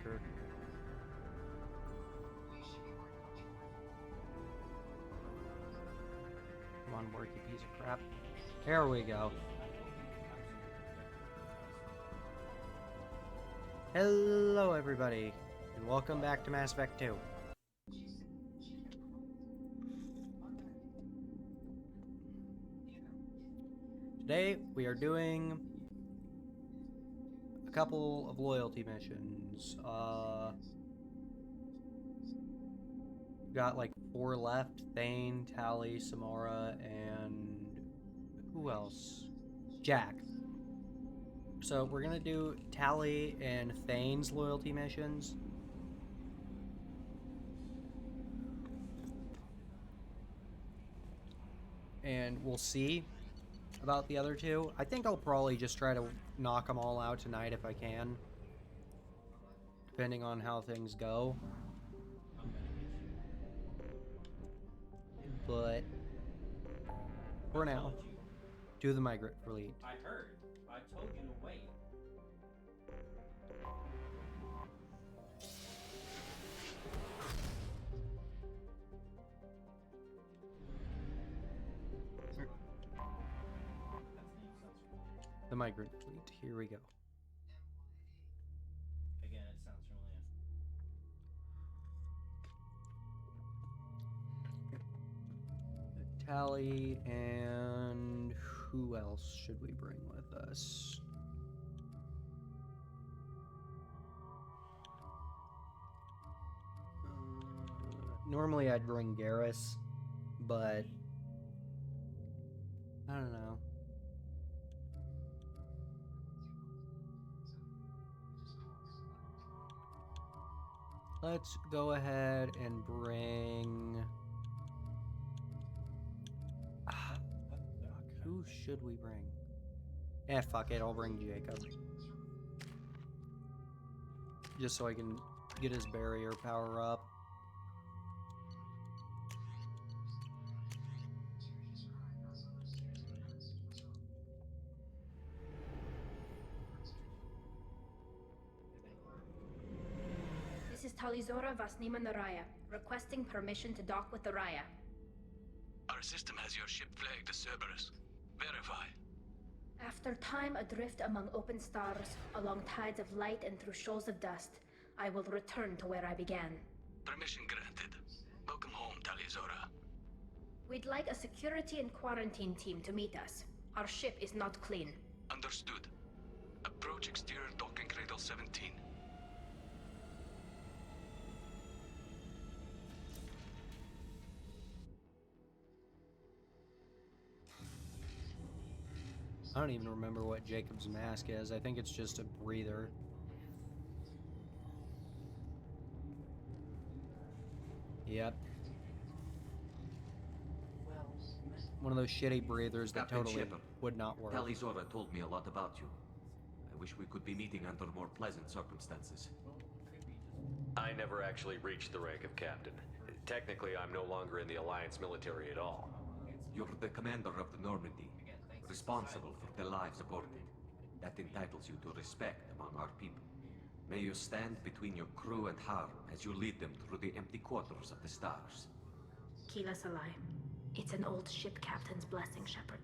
motherfucker. Come on, work, you piece of crap. There we go. Hello, everybody, and welcome back to Mass Effect 2. Today, we are doing a couple of loyalty missions. Got like 4 left. Thane, Tali, Samara, and who else? Jack. So we're gonna do Tali and Thane's loyalty missions. And we'll see about the other two. I think I'll probably just try to knock them all out tonight if I can, depending on how things go. But for now, do the migrant fleet. I heard. I told you to wait. The migrant fleet. Here we go. Again, it sounds familiar. Tali, and who else should we bring with us? Normally I'd bring Garrus, but I don't know. Let's go ahead and bring... Who should we bring? Fuck it, I'll bring Jacob. Just so I can get his barrier power up. This is Talizora Vasnima Naraya, requesting permission to dock with the Raya. Our system has your ship flagged as Cerberus. Verify. After time adrift among open stars, along tides of light and through shoals of dust, I will return to where I began. Permission granted. Welcome home, Talizora. We'd like a security and quarantine team to meet us. Our ship is not clean. Understood. Approach exterior docking cradle 17. I don't even remember what Jacob's mask is. I think it's just a breather. Yep. One of those shitty breathers that Captain totally Shepard, would not work. Talizora told me a lot about you. I wish we could be meeting under more pleasant circumstances. I never actually reached the rank of captain. Technically, I'm no longer in the Alliance military at all. You're the commander of the Normandy, responsible for the lives aborted. That entitles you to respect among our people. May you stand between your crew and harm as you lead them through the empty quarters of the stars. Kila Salai. It's an old ship captain's blessing, Shepard.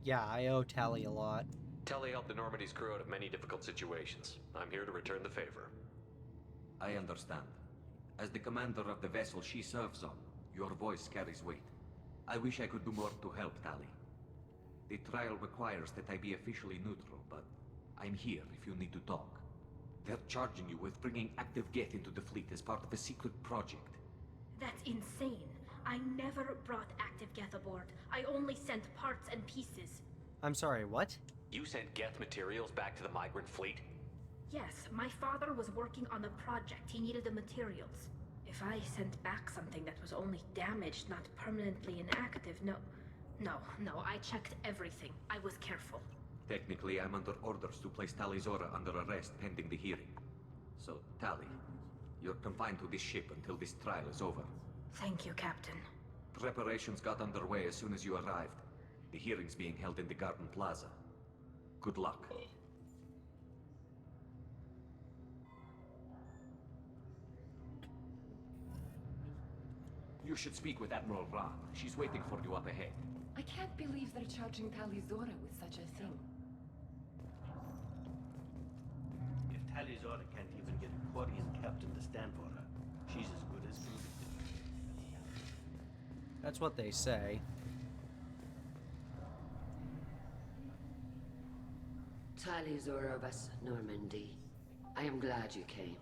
Yeah, I owe Tali a lot. Telly helped the Normandy's crew out of many difficult situations. I'm here to return the favor. I understand. As the commander of the vessel she serves on, your voice carries weight. I wish I could do more to help, Tali. The trial requires that I be officially neutral, but I'm here if you need to talk. They're charging you with bringing active Geth into the fleet as part of a secret project. That's insane. I never brought active Geth aboard. I only sent parts and pieces. I'm sorry, what? You sent Geth materials back to the migrant fleet? Yes, my father was working on a project. He needed the materials. If I sent back something that was only damaged, not permanently inactive, no, I checked everything. I was careful. Technically, I'm under orders to place Talizora under arrest pending the hearing. So, Tali, you're confined to this ship until this trial is over. Thank you, Captain. Preparations got underway as soon as you arrived. The hearing's being held in the Garden Plaza. Good luck. You should speak with Admiral Ran. She's waiting for you up ahead. I can't believe they're charging Tali Zora with such a thing. If Tali Zora can't even get a Quarian captain to stand for her, she's as good as convicted. That's what they say. Tali Zora Vas Normandy. I am glad you came.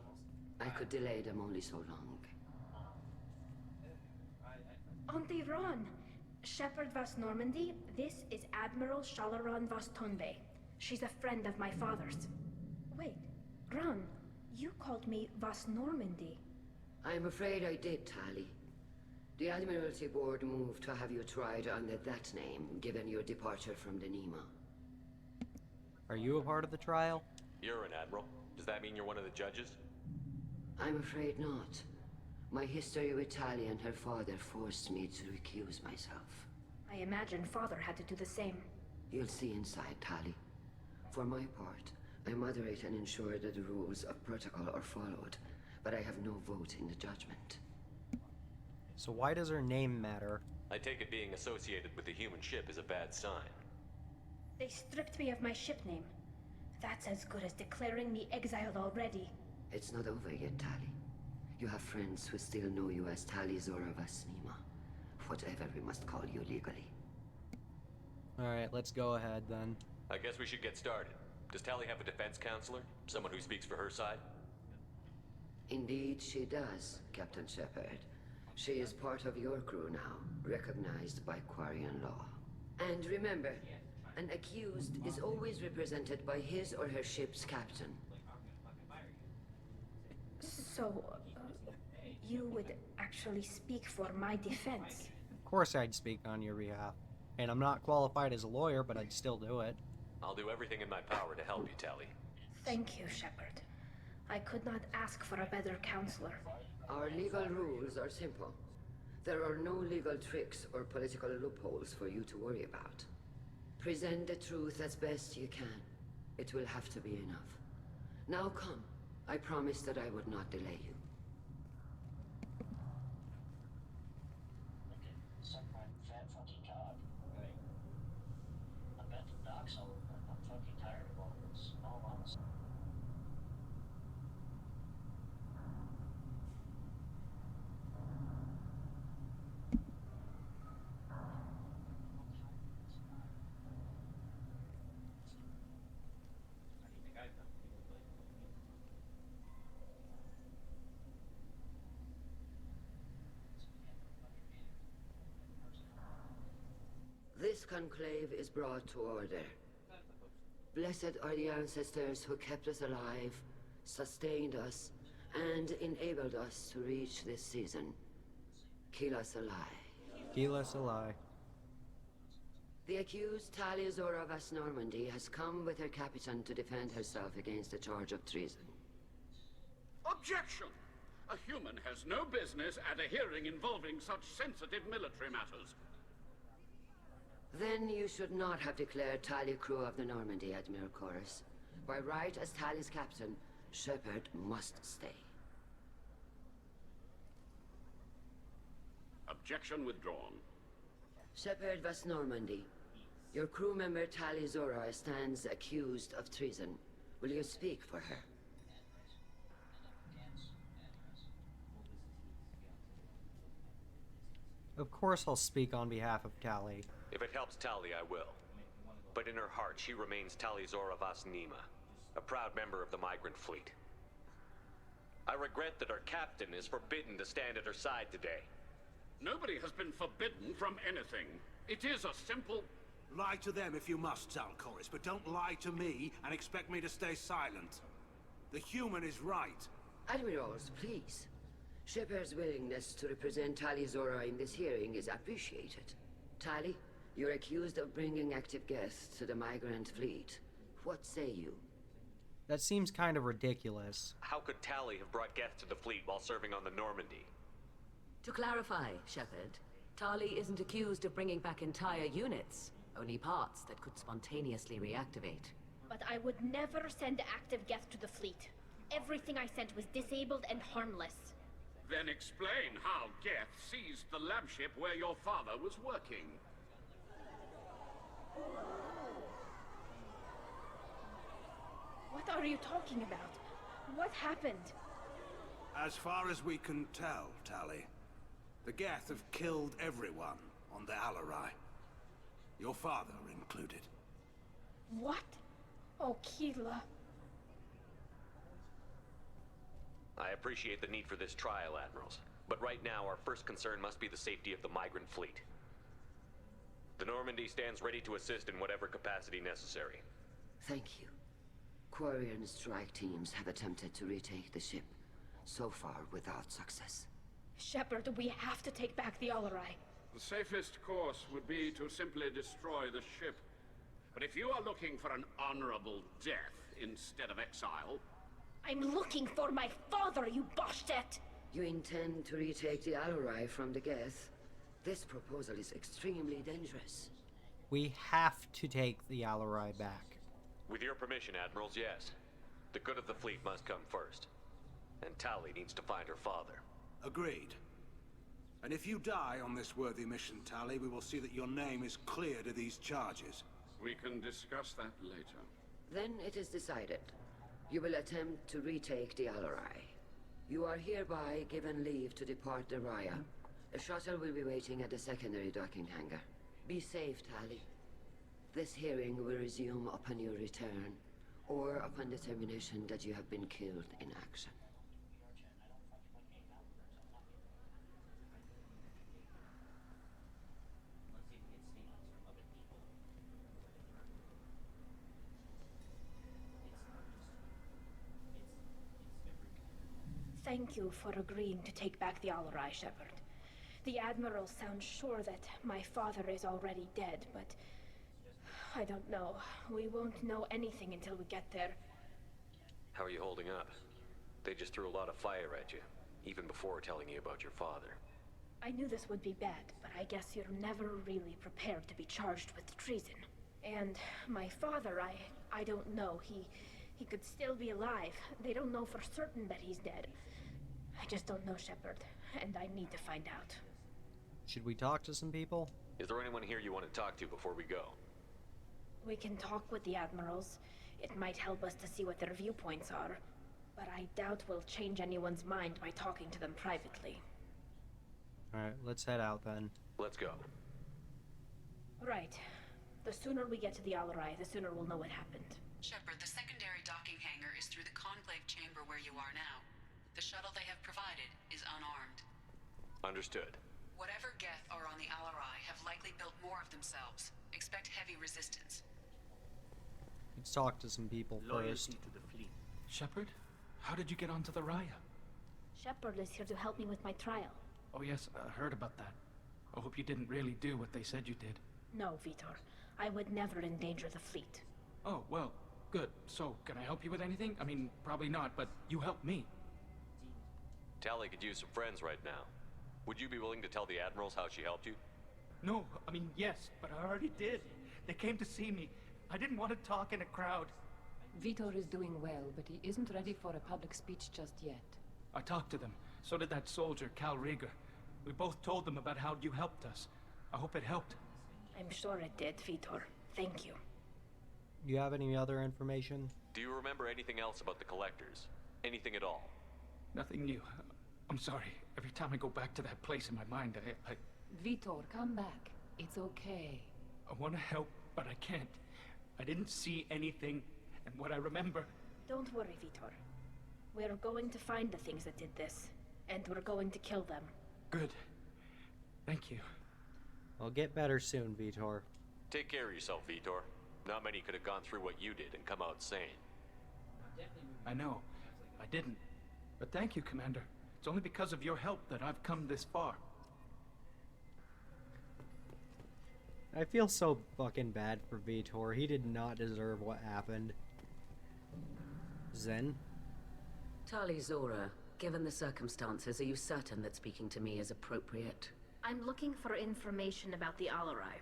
I could delay them only so long. Auntie Ron! Shepard Vas Normandy, this is Admiral Shalaran Vas Tonbe. She's a friend of my father's. Wait, Ron, you called me Vas Normandy. I'm afraid I did, Tali. The Admiralty Board moved to have you tried under that name, given your departure from the Nima. Are you a part of the trial? You're an admiral. Does that mean you're one of the judges? I'm afraid not. My history with Tali and her father forced me to recuse myself. I imagine father had to do the same. You'll see inside, Tali. For my part, I moderate and ensure that the rules of protocol are followed, but I have no vote in the judgment. So why does her name matter? I take it being associated with the human ship is a bad sign. They stripped me of my ship name. That's as good as declaring me exiled already. It's not over yet, Tali. You have friends who still know you as Tali Zora Vas Nima. Whatever we must call you legally. Alright, let's go ahead then. I guess we should get started. Does Tali have a defense counselor? Someone who speaks for her side? Indeed, she does, Captain Shepard. She is part of your crew now, recognized by Quarian law. And remember, an accused is always represented by his or her ship's captain. So, you would actually speak for my defense? Of course I'd speak on your behalf. And I'm not qualified as a lawyer, but I'd still do it. I'll do everything in my power to help you, Tali. Thank you, Shepard. I could not ask for a better counselor. Our legal rules are simple. There are no legal tricks or political loopholes for you to worry about. Present the truth as best you can. It will have to be enough. Now come. I promised that I would not delay you. This conclave is brought to order. Blessed are the ancestors who kept us alive, sustained us, and enabled us to reach this season. Kila Salai. Kila Salai. The accused Tali Zora Vas Normandy has come with her captain to defend herself against the charge of treason. Objection! A human has no business at a hearing involving such sensitive military matters. Then you should not have declared Tali crew of the Normandy, Admiral Chorus. By right as Tali's captain, Shepard must stay. Objection withdrawn. Shepard Vas Normandy, your crew member Tali Zora stands accused of treason. Will you speak for her? Of course I'll speak on behalf of Tali. If it helps Tali, I will. But in her heart, she remains Tali Zora Vas Nima, a proud member of the migrant fleet. I regret that our captain is forbidden to stand at her side today. Nobody has been forbidden from anything. It is a simple... Lie to them if you must, Zalcoris, but don't lie to me and expect me to stay silent. The human is right. Admirals, please. Shepard's willingness to represent Tali Zora in this hearing is appreciated. Tali, you're accused of bringing active guests to the migrant fleet. What say you? That seems kind of ridiculous. How could Tali have brought guests to the fleet while serving on the Normandy? To clarify, Shepard, Tali isn't accused of bringing back entire units, only parts that could spontaneously reactivate. But I would never send active guests to the fleet. Everything I sent was disabled and harmless. Then explain how Geth seized the lab ship where your father was working. What are you talking about? What happened? As far as we can tell, Tali, the Geth have killed everyone on the Alarai. Your father included. What? Oh, Keela. I appreciate the need for this trial, Admirals. But right now, our first concern must be the safety of the migrant fleet. The Normandy stands ready to assist in whatever capacity necessary. Thank you. Quarian strike teams have attempted to retake the ship, so far without success. Shepard, we have to take back the Alarai. The safest course would be to simply destroy the ship. But if you are looking for an honorable death instead of exile... I'm looking for my father, you Bastet! You intend to retake the Alarai from the Geth? This proposal is extremely dangerous. We have to take the Alarai back. With your permission, Admirals, yes. The good of the fleet must come first. And Tali needs to find her father. Agreed. And if you die on this worthy mission, Tali, we will see that your name is cleared of these charges. We can discuss that later. Then it is decided. You will attempt to retake the Alarai. You are hereby given leave to depart the Raya. A shuttle will be waiting at the secondary docking hangar. Be safe, Tali. This hearing will resume upon your return, or upon determination that you have been killed in action. Thank you for agreeing to take back the Alarai, Shepard. The Admiral sounds sure that my father is already dead, but... I don't know. We won't know anything until we get there. How are you holding up? They just threw a lot of fire at you, even before telling you about your father. I knew this would be bad, but I guess you're never really prepared to be charged with treason. And my father, I don't know. He could still be alive. They don't know for certain that he's dead. I just don't know, Shepard, and I need to find out. Should we talk to some people? Is there anyone here you want to talk to before we go? We can talk with the Admirals. It might help us to see what their viewpoints are. But I doubt we'll change anyone's mind by talking to them privately. Alright, let's head out then. Let's go. Right. The sooner we get to the Alarai, the sooner we'll know what happened. Shepard, the secondary docking hangar is through the Conclave chamber where you are now. The shuttle they have provided is unarmed. Understood. Whatever Geth are on the Alarai have likely built more of themselves. Expect heavy resistance. Let's talk to some people first. Loyalty to the fleet. Shepard, how did you get onto the Raya? Shepard is here to help me with my trial. Oh yes, I heard about that. I hope you didn't really do what they said you did. No, Vitor. I would never endanger the fleet. Oh, well, good. So, can I help you with anything? I mean, probably not, but you helped me. Tali could use some friends right now. Would you be willing to tell the Admirals how she helped you? No, I mean, yes, but I already did. They came to see me. I didn't want to talk in a crowd. Vitor is doing well, but he isn't ready for a public speech just yet. I talked to them. So did that soldier, Cal Rieger. We both told them about how you helped us. I hope it helped. I'm sure it did, Vitor. Thank you. Do you have any other information? Do you remember anything else about the Collectors? Anything at all? Nothing new. I'm sorry. Every time I go back to that place in my mind, I Vitor, come back. It's okay. I want to help, but I can't. I didn't see anything, and what I remember... Don't worry, Vitor. We're going to find the things that did this, and we're going to kill them. Good. Thank you. I'll get better soon, Vitor. Take care of yourself, Vitor. Not many could have gone through what you did and come out sane. I know. I didn't. But thank you, Commander. It's only because of your help that I've come this far. I feel so fucking bad for Vitor. He did not deserve what happened. Zen? Tali Zora, given the circumstances, are you certain that speaking to me is appropriate? I'm looking for information about the Alarai.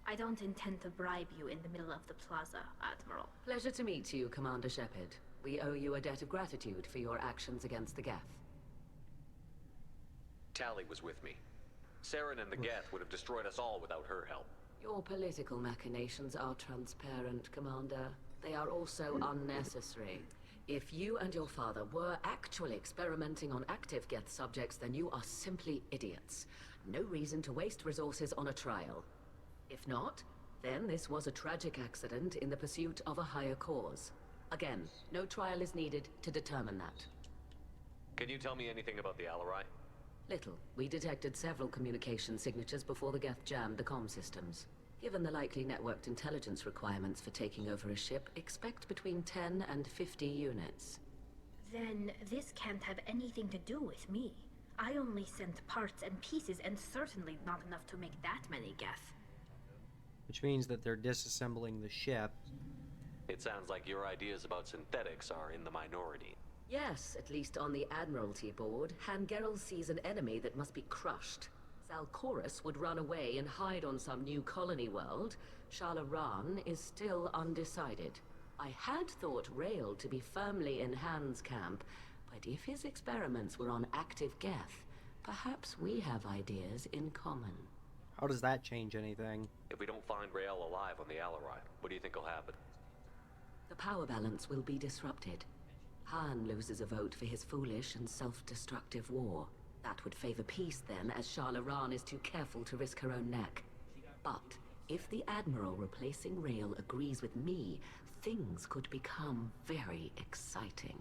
I don't intend to bribe you in the middle of the plaza, Admiral. Pleasure to meet you, Commander Shepard. We owe you a debt of gratitude for your actions against the Geth. Tali was with me. Saren and the Geth would have destroyed us all without her help. Your political machinations are transparent, Commander. They are also unnecessary. If you and your father were actually experimenting on active Geth subjects, then you are simply idiots. No reason to waste resources on a trial. If not, then this was a tragic accident in the pursuit of a higher cause. Again, no trial is needed to determine that. Can you tell me anything about the Alarai? Little. We detected several communication signatures before the Geth jammed the comm systems. Given the likely networked intelligence requirements for taking over a ship, expect between 10 and 50 units. Then this can't have anything to do with me. I only sent parts and pieces, and certainly not enough to make that many Geth. Which means that they're disassembling the ship. It sounds like your ideas about synthetics are in the minority. Yes, at least on the Admiralty board, Hangerel sees an enemy that must be crushed. Zalcorus would run away and hide on some new colony world. Shala-Ran is still undecided. I had thought Rael to be firmly in Han's camp, but if his experiments were on active Geth, perhaps we have ideas in common. How does that change anything? If we don't find Rael alive on the Alarai, what do you think will happen? The power balance will be disrupted. Han loses a vote for his foolish and self-destructive war. That would favor peace then, as Shala-Ran is too careful to risk her own neck. But if the Admiral replacing Rael agrees with me, things could become very exciting.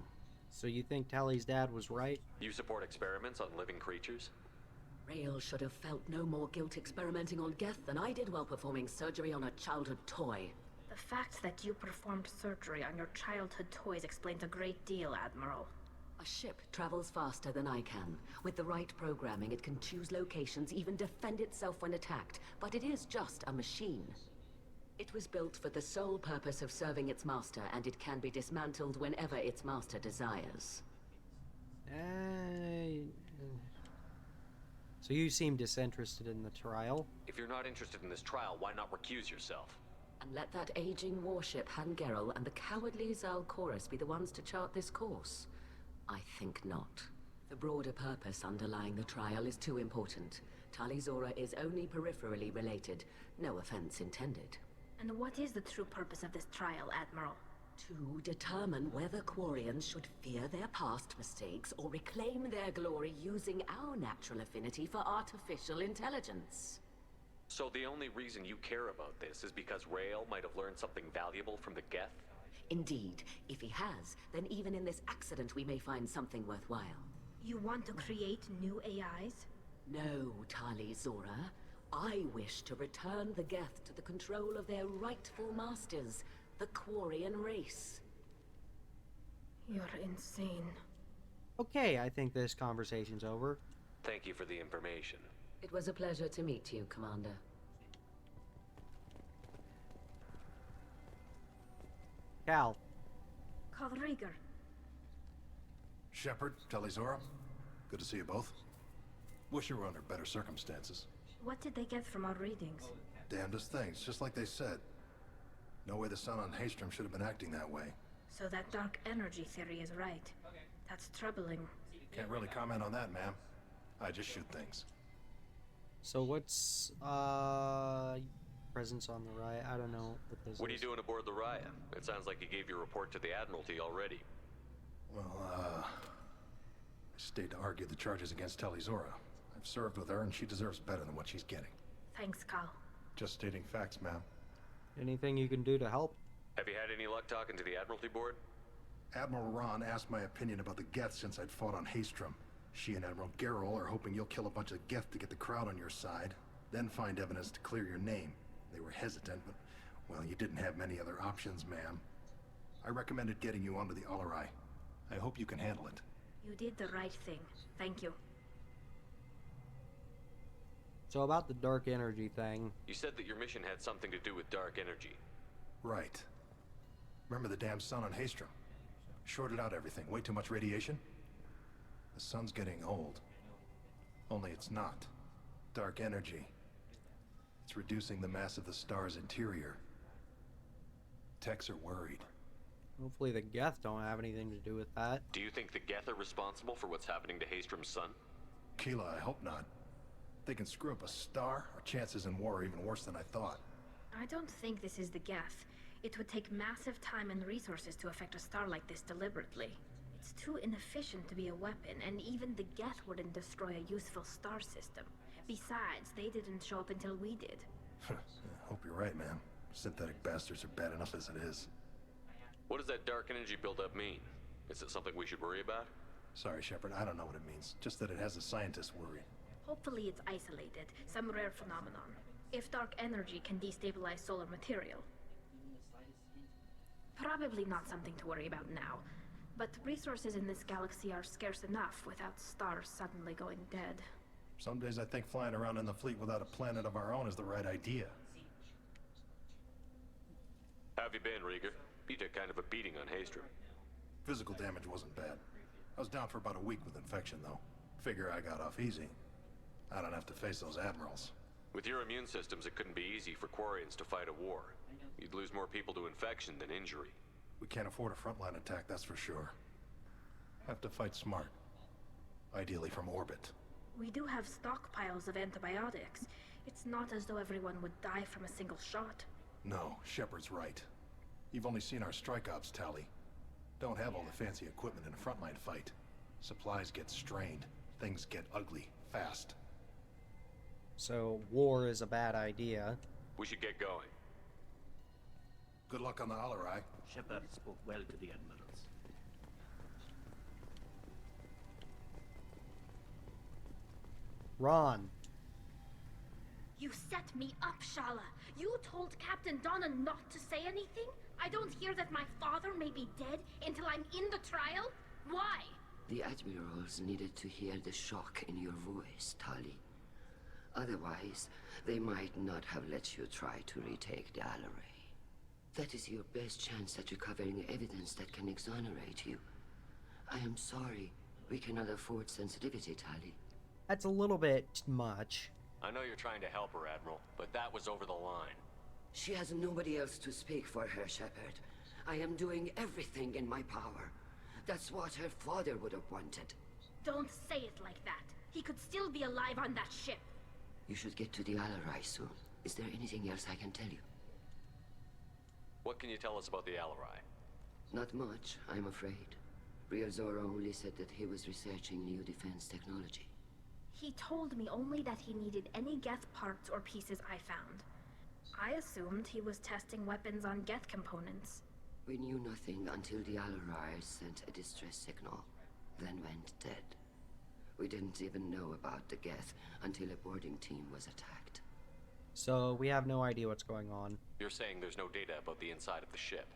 So you think Tali's dad was right? You support experiments on living creatures? Rael should have felt no more guilt experimenting on Geth than I did while performing surgery on a childhood toy. The fact that you performed surgery on your childhood toys explains a great deal, Admiral. A ship travels faster than I can. With the right programming, it can choose locations, even defend itself when attacked. But it is just a machine. It was built for the sole purpose of serving its master, and it can be dismantled whenever its master desires. So you seem disinterested in the trial? If you're not interested in this trial, why not recuse yourself? And let that aging warship, Hangerel, and the cowardly Zalcorus be the ones to chart this course? I think not. The broader purpose underlying the trial is too important. Tali Zora is only peripherally related. No offense intended. And what is the true purpose of this trial, Admiral? To determine whether Quarians should fear their past mistakes or reclaim their glory using our natural affinity for artificial intelligence. So the only reason you care about this is because Rael might have learned something valuable from the Geth? Indeed. If he has, then even in this accident we may find something worthwhile. You want to create new AIs? No, Tali Zora. I wish to return the Geth to the control of their rightful masters, the Quarian race. You're insane. Okay, I think this conversation's over. Thank you for the information. It was a pleasure to meet you, Commander. Cal. Call Rieger. Shepard, Tali Zora. Good to see you both. Wish you were under better circumstances. What did they get from our readings? Damnedest things, just like they said. No way the sun on Haestrom should have been acting that way. So that dark energy theory is right. That's troubling. Can't really comment on that, ma'am. I just shoot things. So what's, presence on the Raya? I don't know what this What are you doing aboard the Raya? It sounds like you gave your report to the Admiralty already. Well, I stayed to argue the charges against Tali Zora. I've served with her, and she deserves better than what she's getting. Thanks, Cal. Just stating facts, ma'am. Anything you can do to help? Have you had any luck talking to the Admiralty board? Admiral Ron asked my opinion about the Geth since I'd fought on Haestrom. She and Admiral Gerrel are hoping you'll kill a bunch of Geth to get the crowd on your side, then find evidence to clear your name. They were hesitant, but, well, you didn't have many other options, ma'am. I recommended getting you onto the Alarai. I hope you can handle it. You did the right thing. Thank you. So about the dark energy thing. You said that your mission had something to do with dark energy. Right. Remember the damn sun on Haestrom? Shorted out everything. Way too much radiation? The sun's getting old. Only it's not. Dark energy. It's reducing the mass of the star's interior. Techs are worried. Hopefully the Geth don't have anything to do with that. Do you think the Geth are responsible for what's happening to Haestrom's sun? Keela, I hope not. If they can screw up a star, our chances in war are even worse than I thought. I don't think this is the Geth. It would take massive time and resources to affect a star like this deliberately. It's too inefficient to be a weapon, and even the Geth wouldn't destroy a useful star system. Besides, they didn't show up until we did. I hope you're right, man. Synthetic bastards are bad enough as it is. What does that dark energy buildup mean? Is it something we should worry about? Sorry, Shepard, I don't know what it means. Just that it has the scientists worried. Hopefully it's isolated, some rare phenomenon. If dark energy can destabilize solar material. Probably not something to worry about now. But resources in this galaxy are scarce enough without stars suddenly going dead. Some days I think flying around in the fleet without a planet of our own is the right idea. How have you been, Rieger? You took kind of a beating on Haystrom. Physical damage wasn't bad. I was down for about a week with infection, though. Figure I got off easy. I don't have to face those admirals. With your immune systems, it couldn't be easy for Quarians to fight a war. You'd lose more people to infection than injury. We can't afford a frontline attack, that's for sure. Have to fight smart. Ideally from orbit. We do have stockpiles of antibiotics. It's not as though everyone would die from a single shot. No, Shepard's right. You've only seen our strike ops tally. Don't have all the fancy equipment in a frontline fight. Supplies get strained. Things get ugly, fast. So, war is a bad idea. We should get going. Good luck on the Alarai. Shepard spoke well to the admirals. Ron. You set me up, Shala. You told Captain Donna not to say anything? I don't hear that my father may be dead until I'm in the trial? Why? The admirals needed to hear the shock in your voice, Tali. Otherwise, they might not have let you try to retake the Alarai. That is your best chance at recovering evidence that can exonerate you. I am sorry. We cannot afford sensitivity, Tali. That's a little bit much. I know you're trying to help her, Admiral, but that was over the line. She has nobody else to speak for her, Shepard. I am doing everything in my power. That's what her father would have wanted. Don't say it like that. He could still be alive on that ship. You should get to the Alarai soon. Is there anything else I can tell you? What can you tell us about the Alarai? Not much, I'm afraid. Real Zora only said that he was researching new defense technology. He told me only that he needed any Geth parts or pieces I found. I assumed he was testing weapons on Geth components. We knew nothing until the Alarai sent a distress signal, then went dead. We didn't even know about the Geth until a boarding team was attacked. So we have no idea what's going on. You're saying there's no data about the inside of the ship?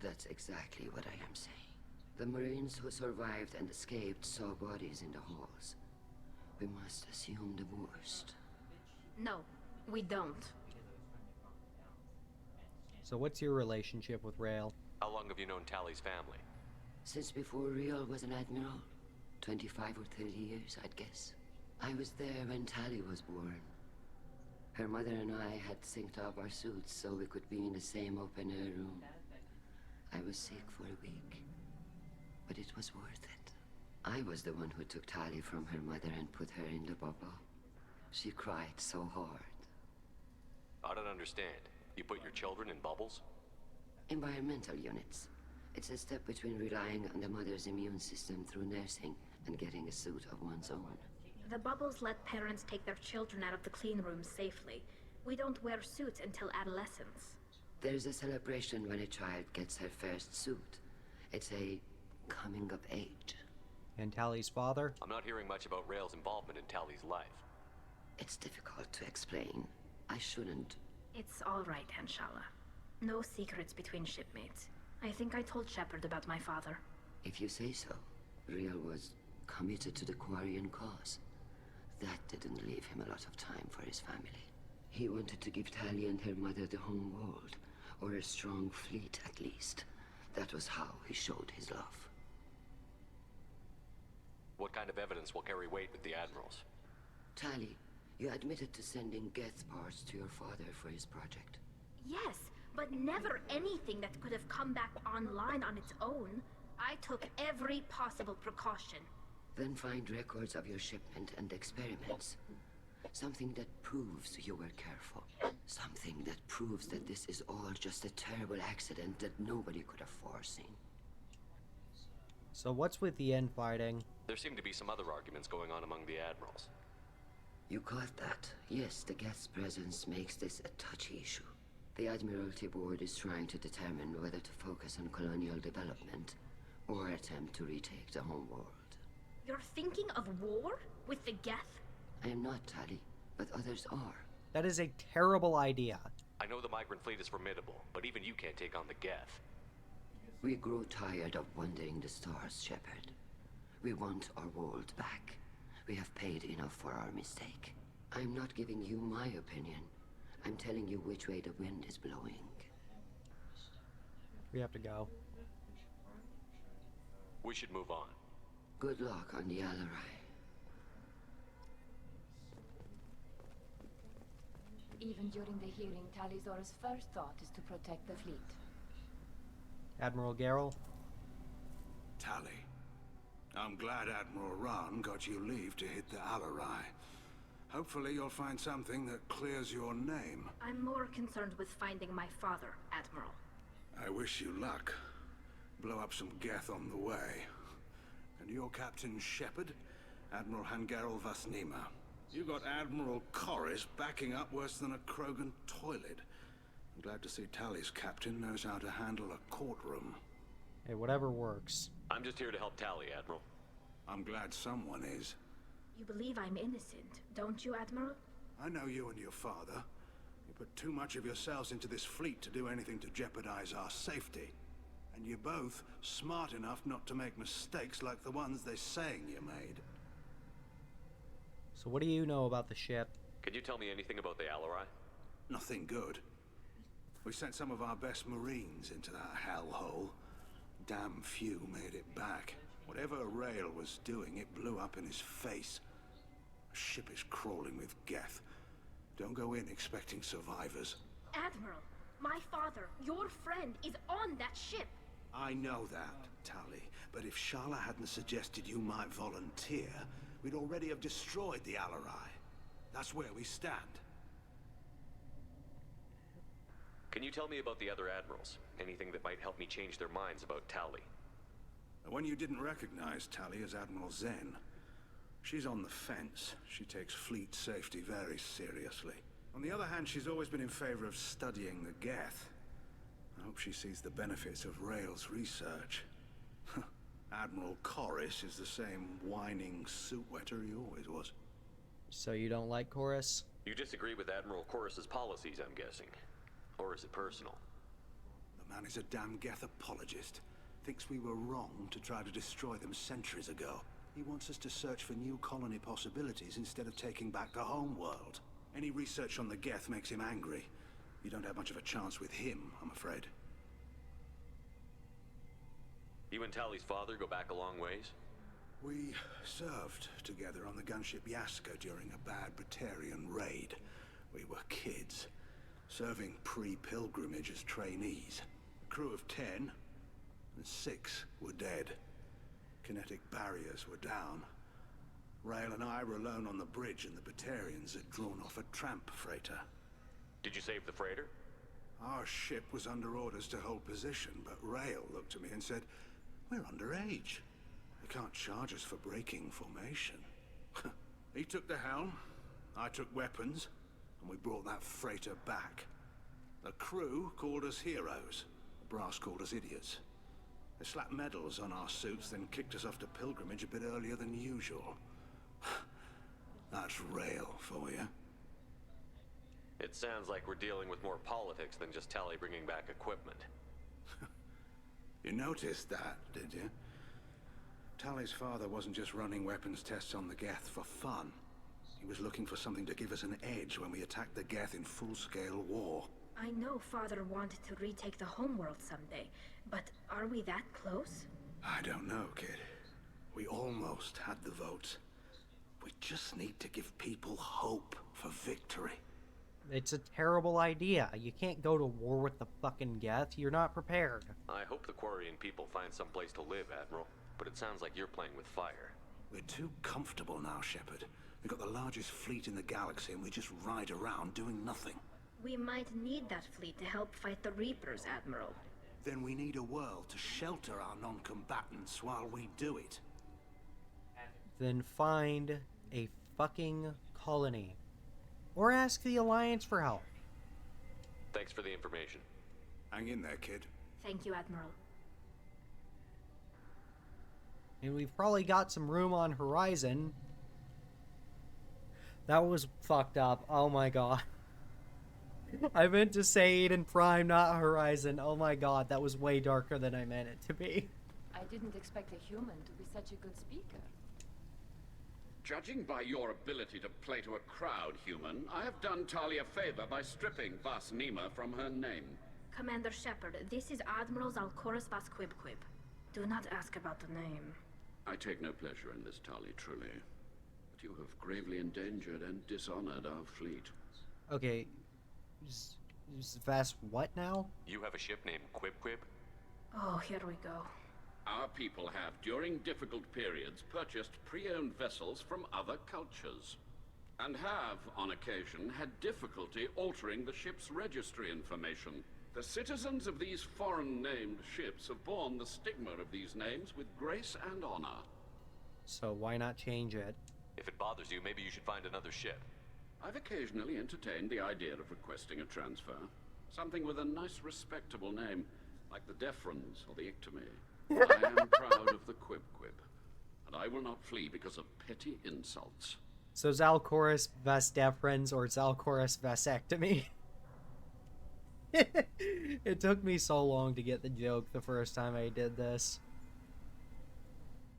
That's exactly what I am saying. The Marines who survived and escaped saw bodies in the halls. We must assume the worst. No, we don't. So what's your relationship with Rael? How long have you known Tali's family? Since before Real was an admiral. 25 or 30 years, I'd guess. I was there when Tali was born. Her mother and I had synced up our suits so we could be in the same open-air room. I was sick for a week, but it was worth it. I was the one who took Tali from her mother and put her in the bubble. She cried so hard. I don't understand. You put your children in bubbles? Environmental units. It's a step between relying on the mother's immune system through nursing and getting a suit of one's own. The bubbles let parents take their children out of the clean rooms safely. We don't wear suits until adolescence. There's a celebration when a child gets her first suit. It's a coming of age. And Tali's father? I'm not hearing much about Rael's involvement in Tali's life. It's difficult to explain. I shouldn't. It's all right, Anshala. No secrets between shipmates. I think I told Shepard about my father. If you say so. Real was committed to the Quarian cause. That didn't leave him a lot of time for his family. He wanted to give Tali and her mother the home world, or a strong fleet at least. That was how he showed his love. What kind of evidence will carry weight with the admirals? Tali, you admitted to sending Geth parts to your father for his project. Yes, but never anything that could have come back online on its own. I took every possible precaution. Then find records of your shipment and experiments. Something that proves you were careful. Something that proves that this is all just a terrible accident that nobody could have foreseen. So what's with the infighting? There seem to be some other arguments going on among the admirals. You caught that? Yes, the Geth's presence makes this a touchy issue. The Admiralty Board is trying to determine whether to focus on colonial development or attempt to retake the homeworld. You're thinking of war? With the Geth? I am not, Tali, but others are. That is a terrible idea. I know the migrant fleet is formidable, but even you can't take on the Geth. We grow tired of wandering the stars, Shepard. We want our world back. We have paid enough for our mistake. I'm not giving you my opinion. I'm telling you which way the wind is blowing. We have to go. We should move on. Good luck on the Alarai. Even during the hearing, Tali'Zorah's first thought is to protect the fleet. Admiral Garrel? Tali, I'm glad Admiral Rahn got you leave to hit the Alarai. Hopefully you'll find something that clears your name. I'm more concerned with finding my father, Admiral. I wish you luck. Blow up some Geth on the way. And your Captain Shepard? Admiral Hangarel Vasnima. You got Admiral Corris backing up worse than a Krogan toilet. I'm glad to see Tali's captain knows how to handle a courtroom. Hey, whatever works. I'm just here to help Tali, Admiral. I'm glad someone is. You believe I'm innocent, don't you, Admiral? I know you and your father. You put too much of yourselves into this fleet to do anything to jeopardize our safety. And you're both smart enough not to make mistakes like the ones they're saying you made. So what do you know about the ship? Can you tell me anything about the Alarai? Nothing good. We sent some of our best Marines into that hellhole. Damn few made it back. Whatever Rael was doing, it blew up in his face. The ship is crawling with Geth. Don't go in expecting survivors. Admiral, my father, your friend, is on that ship. I know that, Tali. But if Shala hadn't suggested you might volunteer, we'd already have destroyed the Alarai. That's where we stand. Can you tell me about the other admirals? Anything that might help me change their minds about Tali? The one you didn't recognize, Tali, is Admiral Zen. She's on the fence. She takes fleet safety very seriously. On the other hand, she's always been in favor of studying the Geth. I hope she sees the benefits of Rael's research. Admiral Corris is the same whining suit-wetter he always was. So you don't like Corris? You disagree with Admiral Corris's policies, I'm guessing. Or is it personal? The man is a damn Geth apologist. Thinks we were wrong to try to destroy them centuries ago. He wants us to search for new colony possibilities instead of taking back the homeworld. Any research on the Geth makes him angry. You don't have much of a chance with him, I'm afraid. You and Tali's father go back a long ways? We served together on the gunship Yaska during a bad Batarian raid. We were kids, serving pre-pilgrimage as trainees. A crew of 10, and 6 were dead. Kinetic barriers were down. Rael and I were alone on the bridge, and the Batarians had drawn off a tramp freighter. Did you save the freighter? Our ship was under orders to hold position, but Rael looked at me and said, "We're underage. They can't charge us for breaking formation." He took the helm, I took weapons, and we brought that freighter back. The crew called us heroes. The brass called us idiots. They slapped medals on our suits, then kicked us off to pilgrimage a bit earlier than usual. That's Rael for you. It sounds like we're dealing with more politics than just Tali bringing back equipment. You noticed that, did you? Tali's father wasn't just running weapons tests on the Geth for fun. He was looking for something to give us an edge when we attacked the Geth in full-scale war. I know Father wanted to retake the homeworld someday, but are we that close? I don't know, kid. We almost had the votes. We just need to give people hope for victory. It's a terrible idea. You can't go to war with the fucking Geth. You're not prepared. I hope the Quarian people find some place to live, Admiral. But it sounds like you're playing with fire. We're too comfortable now, Shepard. We've got the largest fleet in the galaxy and we just ride around doing nothing. We might need that fleet to help fight the Reapers, Admiral. Then we need a world to shelter our non-combatants while we do it. Then find a fucking colony. Or ask the Alliance for help. Thanks for the information. Hang in there, kid. Thank you, Admiral. And we've probably got some room on Horizon. That was fucked up. Oh my god. I meant to say Eden Prime, not Horizon. Oh my god, that was way darker than I meant it to be. I didn't expect a human to be such a good speaker. Judging by your ability to play to a crowd, human, I have done Talia a favor by stripping Vas Nima from her name. Commander Shepard, this is Admiral Zalcorus Vas Quib. Do not ask about the name. I take no pleasure in this, Tali, truly. But you have gravely endangered and dishonored our fleet. Okay. Vas what now? You have a ship named Quib? Oh, here we go. Our people have, during difficult periods, purchased pre-owned vessels from other cultures. And have, on occasion, had difficulty altering the ship's registry information. The citizens of these foreign-named ships have borne the stigma of these names with grace and honor. So why not change it? If it bothers you, maybe you should find another ship. I've occasionally entertained the idea of requesting a transfer. Something with a nice, respectable name, like the Defrons or the Ictomy. I am proud of the Quib, and I will not flee because of petty insults. So Zalcorus Vas Defrons or Zalcorus Vasectomy? It took me so long to get the joke the first time I did this.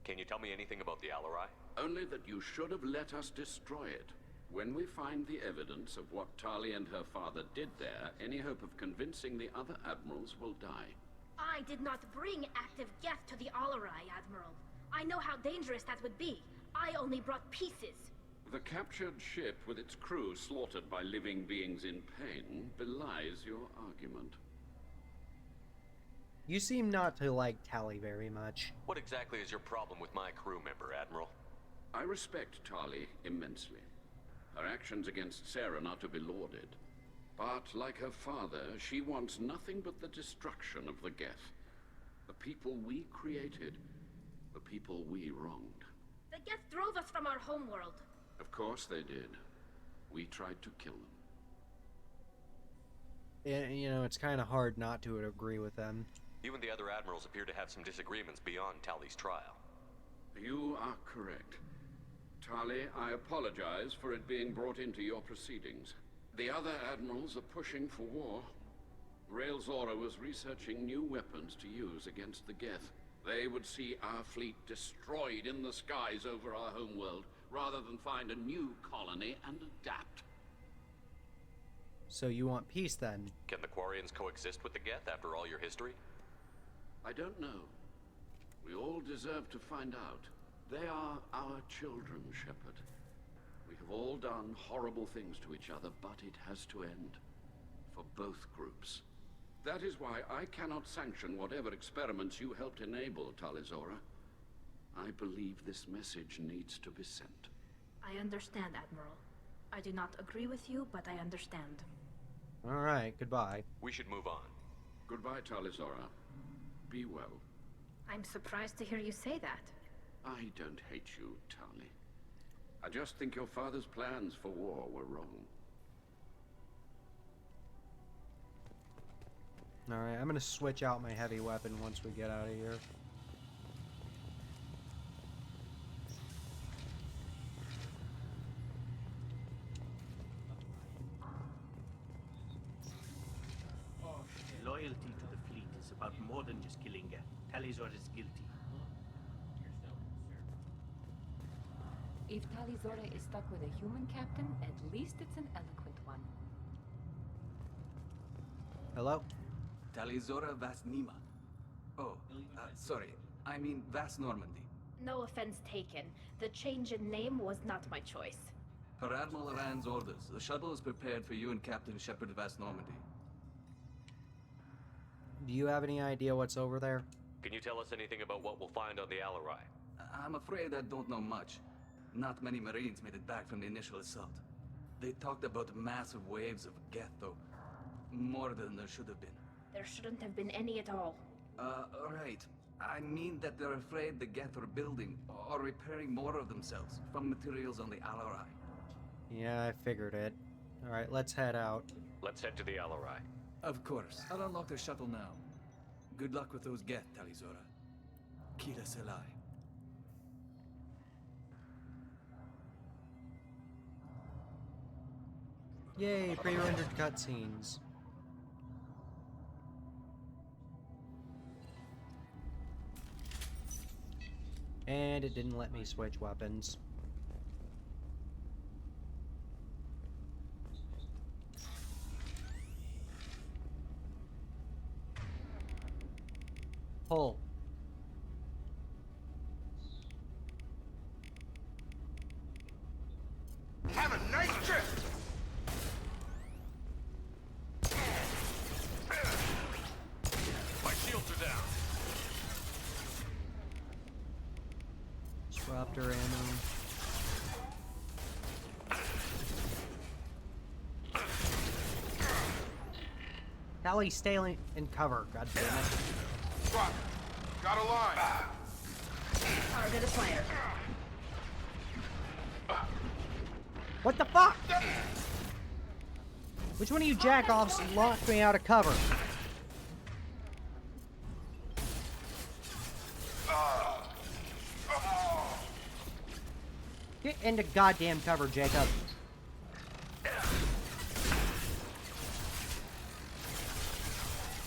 Can you tell me anything about the Alarai? Only that you should have let us destroy it. When we find the evidence of what Tali and her father did there, any hope of convincing the other admirals will die. I did not bring active Geth to the Alarai, Admiral. I know how dangerous that would be. I only brought pieces. The captured ship with its crew slaughtered by living beings in pain belies your argument. You seem not to like Tali very much. What exactly is your problem with my crew member, Admiral? I respect Tali immensely. Her actions against Saren are to be lauded. But, like her father, she wants nothing but the destruction of the Geth. The people we created. The people we wronged. The Geth drove us from our homeworld. Of course they did. We tried to kill them. You know, it's kind of hard not to agree with them. You and the other admirals appear to have some disagreements beyond Tali's trial. You are correct. Tali, I apologize for it being brought into your proceedings. The other admirals are pushing for war. Rael Zora was researching new weapons to use against the Geth. They would see our fleet destroyed in the skies over our homeworld, rather than find a new colony and adapt. So you want peace then? Can the Quarians coexist with the Geth after all your history? I don't know. We all deserve to find out. They are our children, Shepard. We have all done horrible things to each other, but it has to end. For both groups. That is why I cannot sanction whatever experiments you helped enable, Talizora. I believe this message needs to be sent. I understand, Admiral. I do not agree with you, but I understand. Alright, goodbye. We should move on. Goodbye, Talizora. Be well. I'm surprised to hear you say that. I don't hate you, Tali. I just think your father's plans for war were wrong. Alright, I'm gonna switch out my heavy weapon once we get out of here. Loyalty to the fleet is about more than just killing Geth. Talizor is guilty. If Talizora is stuck with a human captain, at least it's an eloquent one. Hello? Talizora Vas Nima. Oh, sorry. I mean Vas Normandy. No offense taken. The change in name was not my choice. Per Admiral Rand's orders, the shuttle is prepared for you and Captain Shepard Vas Normandy. Do you have any idea what's over there? Can you tell us anything about what we'll find on the Alarai? I'm afraid I don't know much. Not many Marines made it back from the initial assault. They talked about massive waves of Geth, though. More than there should have been. There shouldn't have been any at all. Right. I mean that they're afraid the Geth are building or repairing more of themselves from materials on the Alarai. Yeah, I figured it. Alright, let's head out. Let's head to the Alarai. Of course. I'll unlock the shuttle now. Good luck with those Geth, Talizora. Kila Selai. Yay, pre-rendered cutscenes. And it didn't let me switch weapons. Pull. Have a nice trip! My shields are down. Disruptor ammo. Tally, stay in cover, god damn it. Roger. Got a line. Target acquired. What the fuck? Which one of you jackoffs locked me out of cover? Get into goddamn cover, Jacob.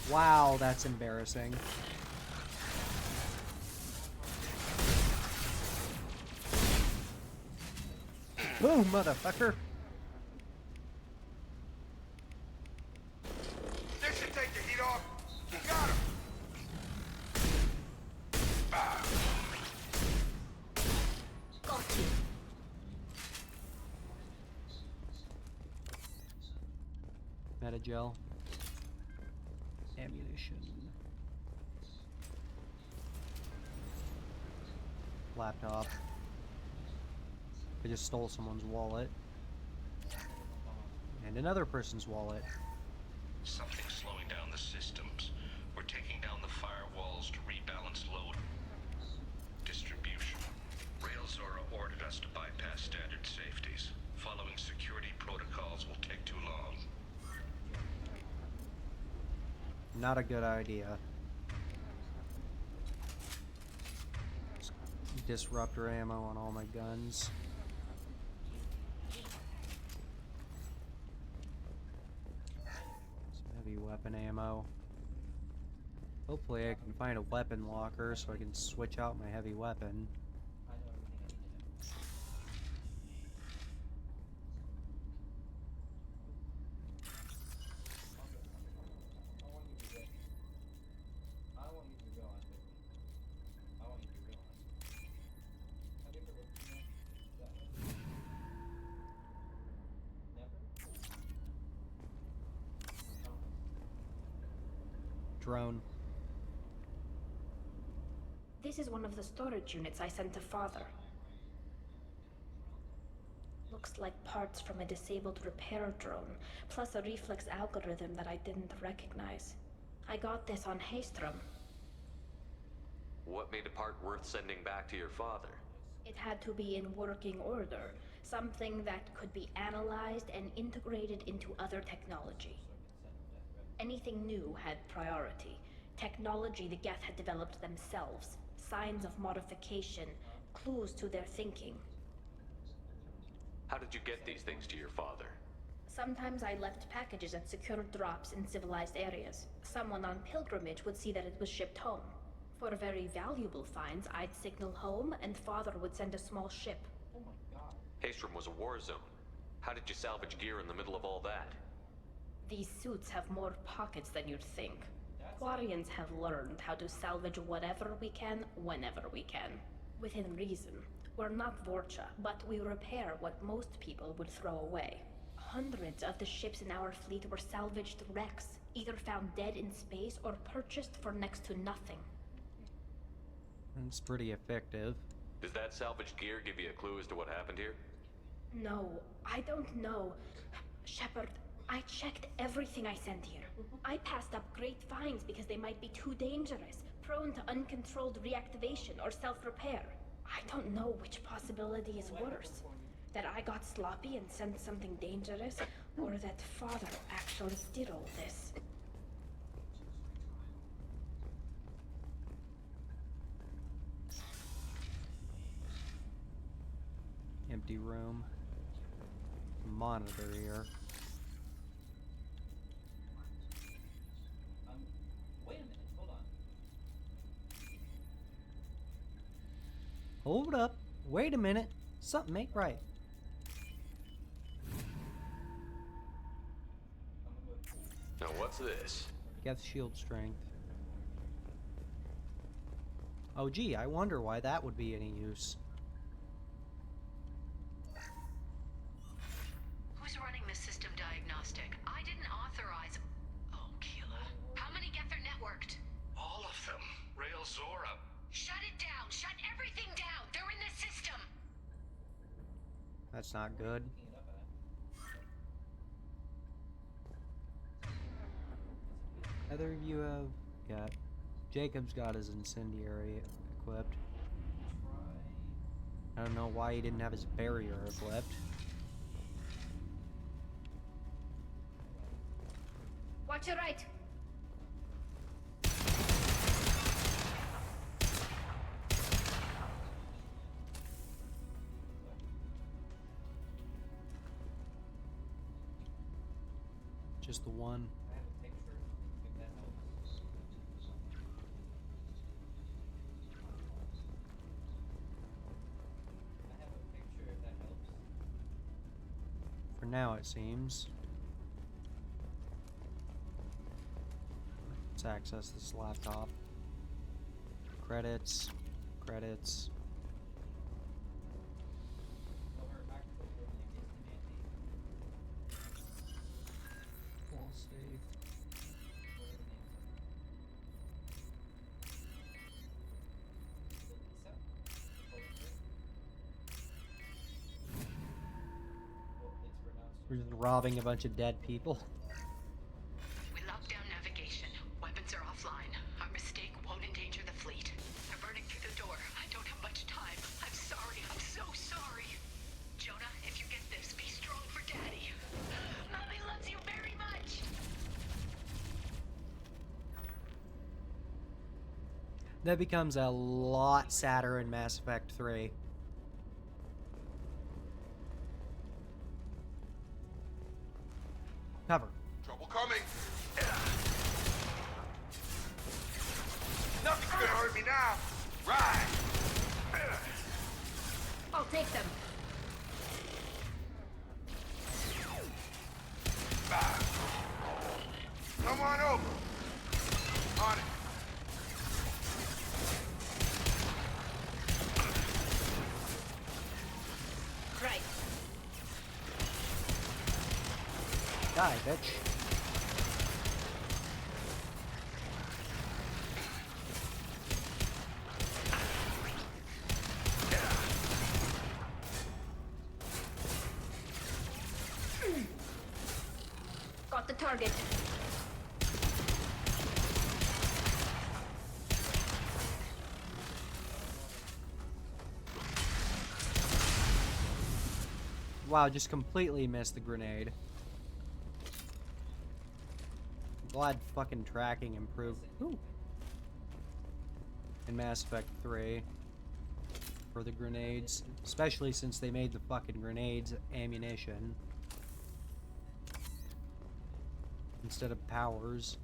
Wow, that's embarrassing. Boom, motherfucker. This should take the heat off. Got him. Got you. Metagel. Ammunition. Laptop. I just stole someone's wallet. And another person's wallet. Something's slowing down the systems. We're taking down the firewalls to rebalance load distribution. Railzora ordered us to bypass standard safeties. Following security protocols will take too long. Not a good idea. Disruptor ammo on all my guns. Some heavy weapon ammo. Hopefully I can find a weapon locker so I can switch out my heavy weapon. Drone. This is one of the storage units I sent to Father. Looks like parts from a disabled repair drone, plus a reflex algorithm that I didn't recognize. I got this on Haystrom. What made a part worth sending back to your father? It had to be in working order, something that could be analyzed and integrated into other technology. Anything new had priority. Technology the Geth had developed themselves. Signs of modification. Clues to their thinking. How did you get these things to your father? Sometimes I left packages at secure drops in civilized areas. Someone on pilgrimage would see that it was shipped home. For very valuable finds, I'd signal home and Father would send a small ship. Haystrom was a war zone. How did you salvage gear in the middle of all that? These suits have more pockets than you'd think. Quarians have learned how to salvage whatever we can, whenever we can. Within reason. We're not Vorcha, but we repair what most people would throw away. Hundreds of the ships in our fleet were salvaged wrecks, either found dead in space or purchased for next to nothing. It's pretty effective. Does that salvaged gear give you a clue as to what happened here? No, I don't know. Shepard, I checked everything I sent here. I passed up great finds because they might be too dangerous, prone to uncontrolled reactivation or self-repair. I don't know which possibility is worse. That I got sloppy and sent something dangerous, or that Father actually did all this. Empty room. Monitor here. Wait a minute, hold on. Hold up. Wait a minute. Something ain't right. Now what's this? Geth shield strength. Oh gee, I wonder why that would be any use. Who's running the system diagnostic? I didn't authorize... Oh, Keela. How many Geth are networked? All of them. Rail Zora. Shut it down! Shut everything down! They're in the system! That's not good. Either of you have got... Jacob's got his incendiary equipped. I don't know why he didn't have his barrier equipped. Watch your right. Just the one. I have a picture, if that helps. I have a picture, if that helps. For now, it seems. Let's access this laptop. Credits. Credits. Wall save. We're just robbing a bunch of dead people. We locked down navigation. Weapons are offline. Our mistake won't endanger the fleet. They're burning through the door. I don't have much time. I'm sorry. I'm so sorry. Jonah, if you get this, be strong for Daddy. Mommy loves you very much. That becomes a lot sadder in Mass Effect 3. Cover. Trouble coming. Nothing's gonna hurt me now. Right. I'll take them. Come on over. On it. Right. Die, bitch. Got the target. Wow, just completely missed the grenade. Glad fucking tracking improved. Ooh. In Mass Effect 3 for the grenades, especially since they made the fucking grenades ammunition instead of powers.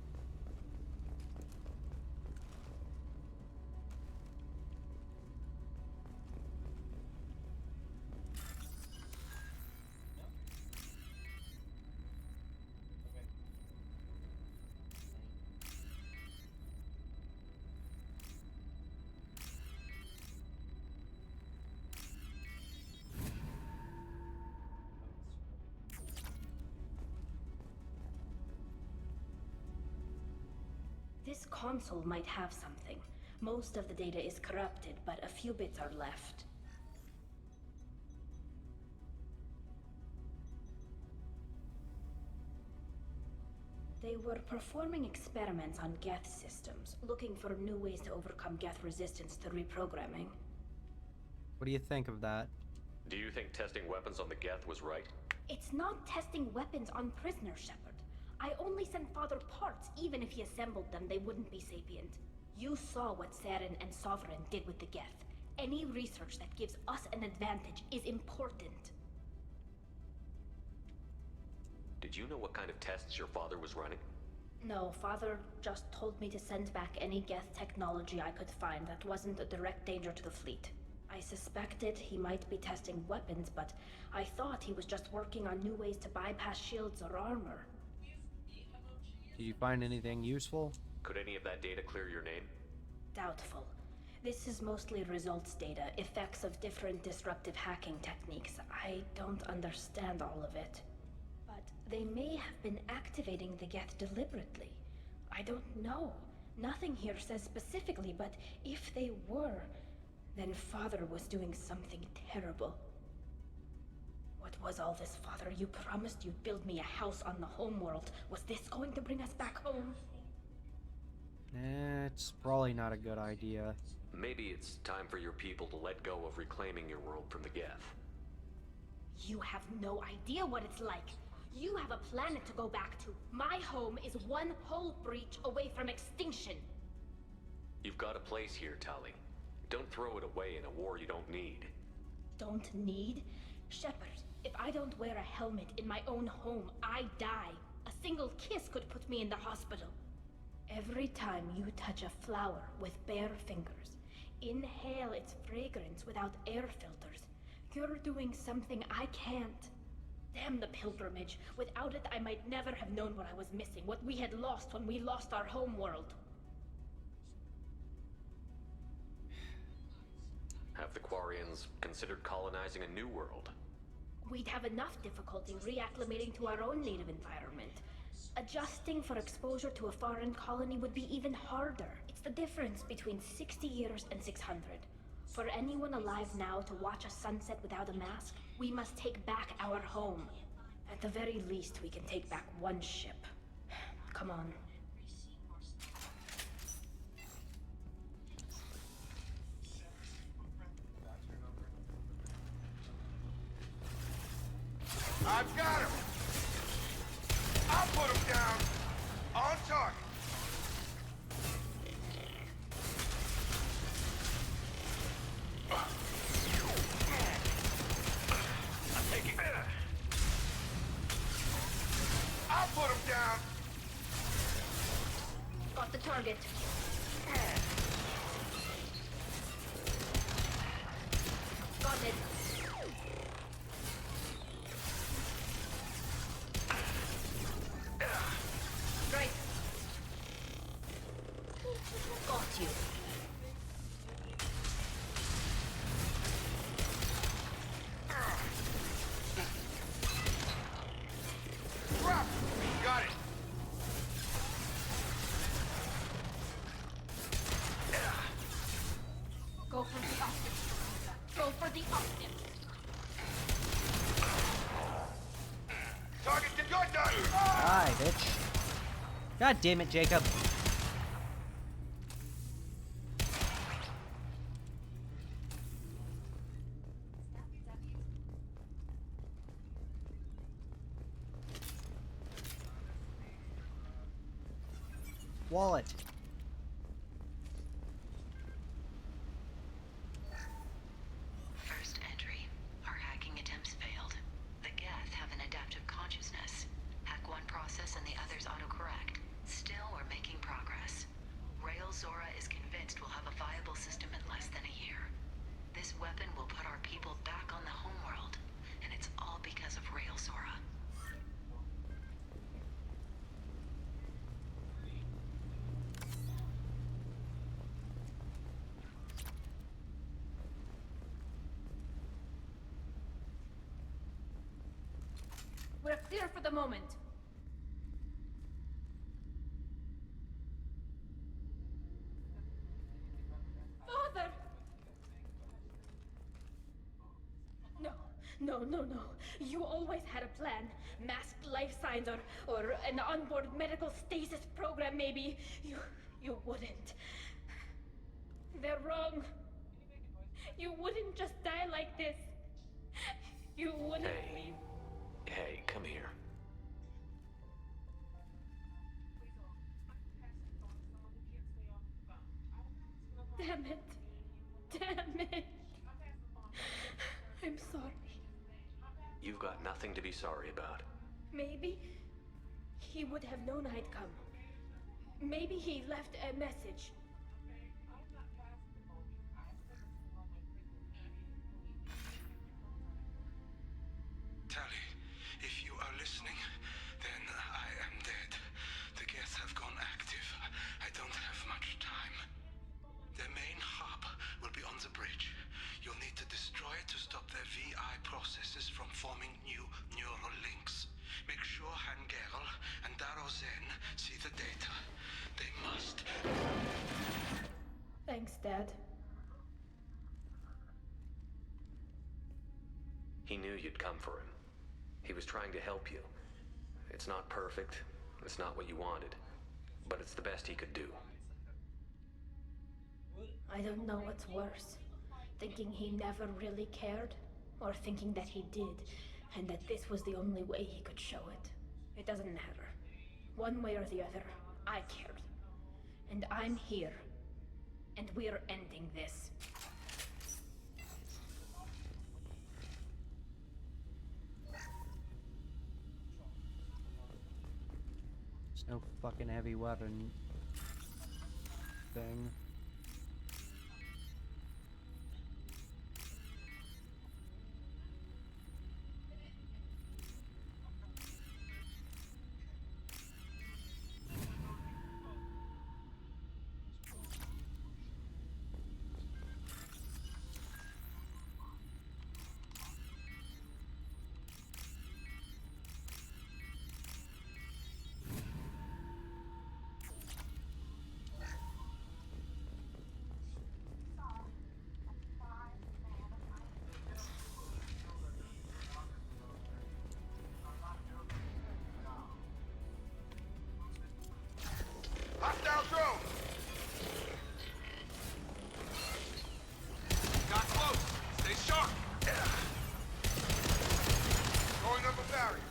This console might have something. Most of the data is corrupted, but a few bits are left. They were performing experiments on Geth systems, looking for new ways to overcome Geth resistance to reprogramming. What do you think of that? Do you think testing weapons on the Geth was right? It's not testing weapons on prisoners, Shepard. I only sent Father parts. Even if he assembled them, they wouldn't be sapient. You saw what Saren and Sovereign did with the Geth. Any research that gives us an advantage is important. Did you know what kind of tests your father was running? No, Father just told me to send back any Geth technology I could find that wasn't a direct danger to the fleet. I suspected he might be testing weapons, but I thought he was just working on new ways to bypass shields or armor. Did you find anything useful? Could any of that data clear your name? Doubtful. This is mostly results data, effects of different disruptive hacking techniques. I don't understand all of it. But they may have been activating the Geth deliberately. I don't know. Nothing here says specifically, but if they were, then Father was doing something terrible. What was all this, Father? You promised you'd build me a house on the homeworld. Was this going to bring us back home? It's probably not a good idea. Maybe it's time for your people to let go of reclaiming your world from the Geth. You have no idea what it's like. You have a planet to go back to. My home is one hull breach away from extinction. You've got a place here, Tali. Don't throw it away in a war you don't need. Don't need? Shepard, if I don't wear a helmet in my own home, I die. A single kiss could put me in the hospital. Every time you touch a flower with bare fingers, inhale its fragrance without air filters, you're doing something I can't. Damn the pilgrimage. Without it, I might never have known what I was missing, what we had lost when we lost our homeworld. Have the Quarians considered colonizing a new world? We'd have enough difficulty reacclimating to our own native environment. Adjusting for exposure to a foreign colony would be even harder. It's the difference between 60 years and 600. For anyone alive now to watch a sunset without a mask, we must take back our home. At the very least, we can take back one ship. Come on. I've got him! I'll put him down! On target! I'm taking it! I'll put him down! Got the target. Got it. Right. Got you. Drop! Got it! Go for the optic. Go for the optic. Target the gun done! Die, bitch. God damn it, Jacob. Wallet. First entry. Our hacking attempts failed. The Geth have an adaptive consciousness. Hack one process and the others autocorrect. Still, we're making progress. Rail Zora is convinced we'll have a viable system in less than a year. This weapon will put our people back on the homeworld, and it's all because of Rail Zora. We're clear for the moment. Father! No, No, no, no. You always had a plan. Masked life signs or an onboard medical stasis program, maybe. You wouldn't. They're wrong. You wouldn't just die like this. You wouldn't leave. Hey, come here. Damn it. Damn it. I'm sorry. You've got nothing to be sorry about. Maybe he would have known I'd come. Maybe he left a message. Tali, if you are listening, then I am dead. The Geth have gone active. I don't have much time. Their main hub will be on the bridge. You'll need to destroy it to stop their VI processes from forming new neural links. Make sure Hangerl and Daro Zen see the data. They must. Thanks, Dad. He knew you'd come for him. He was trying to help you. It's not perfect. It's not what you wanted. But it's the best he could do. I don't know what's worse. Thinking he never really cared, or thinking that he did, and that this was the only way he could show it. It doesn't matter. One way or the other, I cared. And I'm here. And we're ending this. There's no fucking heavy weapon thing. Hostile drone! Got close! Stay sharp! Going up a barrier.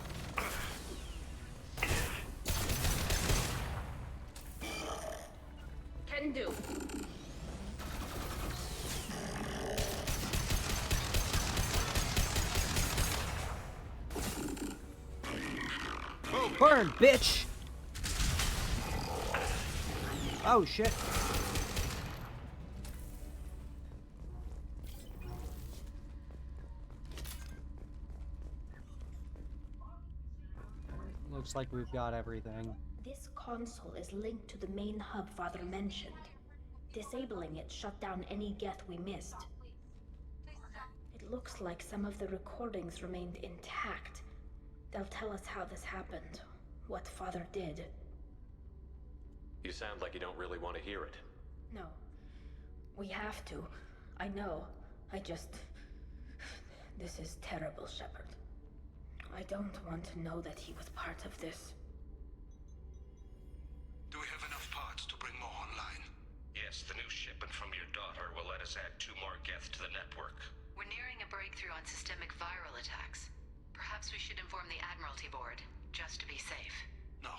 Can do. Burn, bitch! Oh shit. Looks like we've got everything. This console is linked to the main hub Father mentioned. Disabling it shut down any Geth we missed. It looks like some of the recordings remained intact. They'll tell us how this happened, what Father did. You sound like you don't really want to hear it. No. We have to. I know. I just... This is terrible, Shepard. I don't want to know that he was part of this. Do we have enough parts to bring more online? Yes, the new shipment from your daughter will let us add 2 more Geth to the network. We're nearing a breakthrough on systemic viral attacks. Perhaps we should inform the Admiralty Board, just to be safe. No.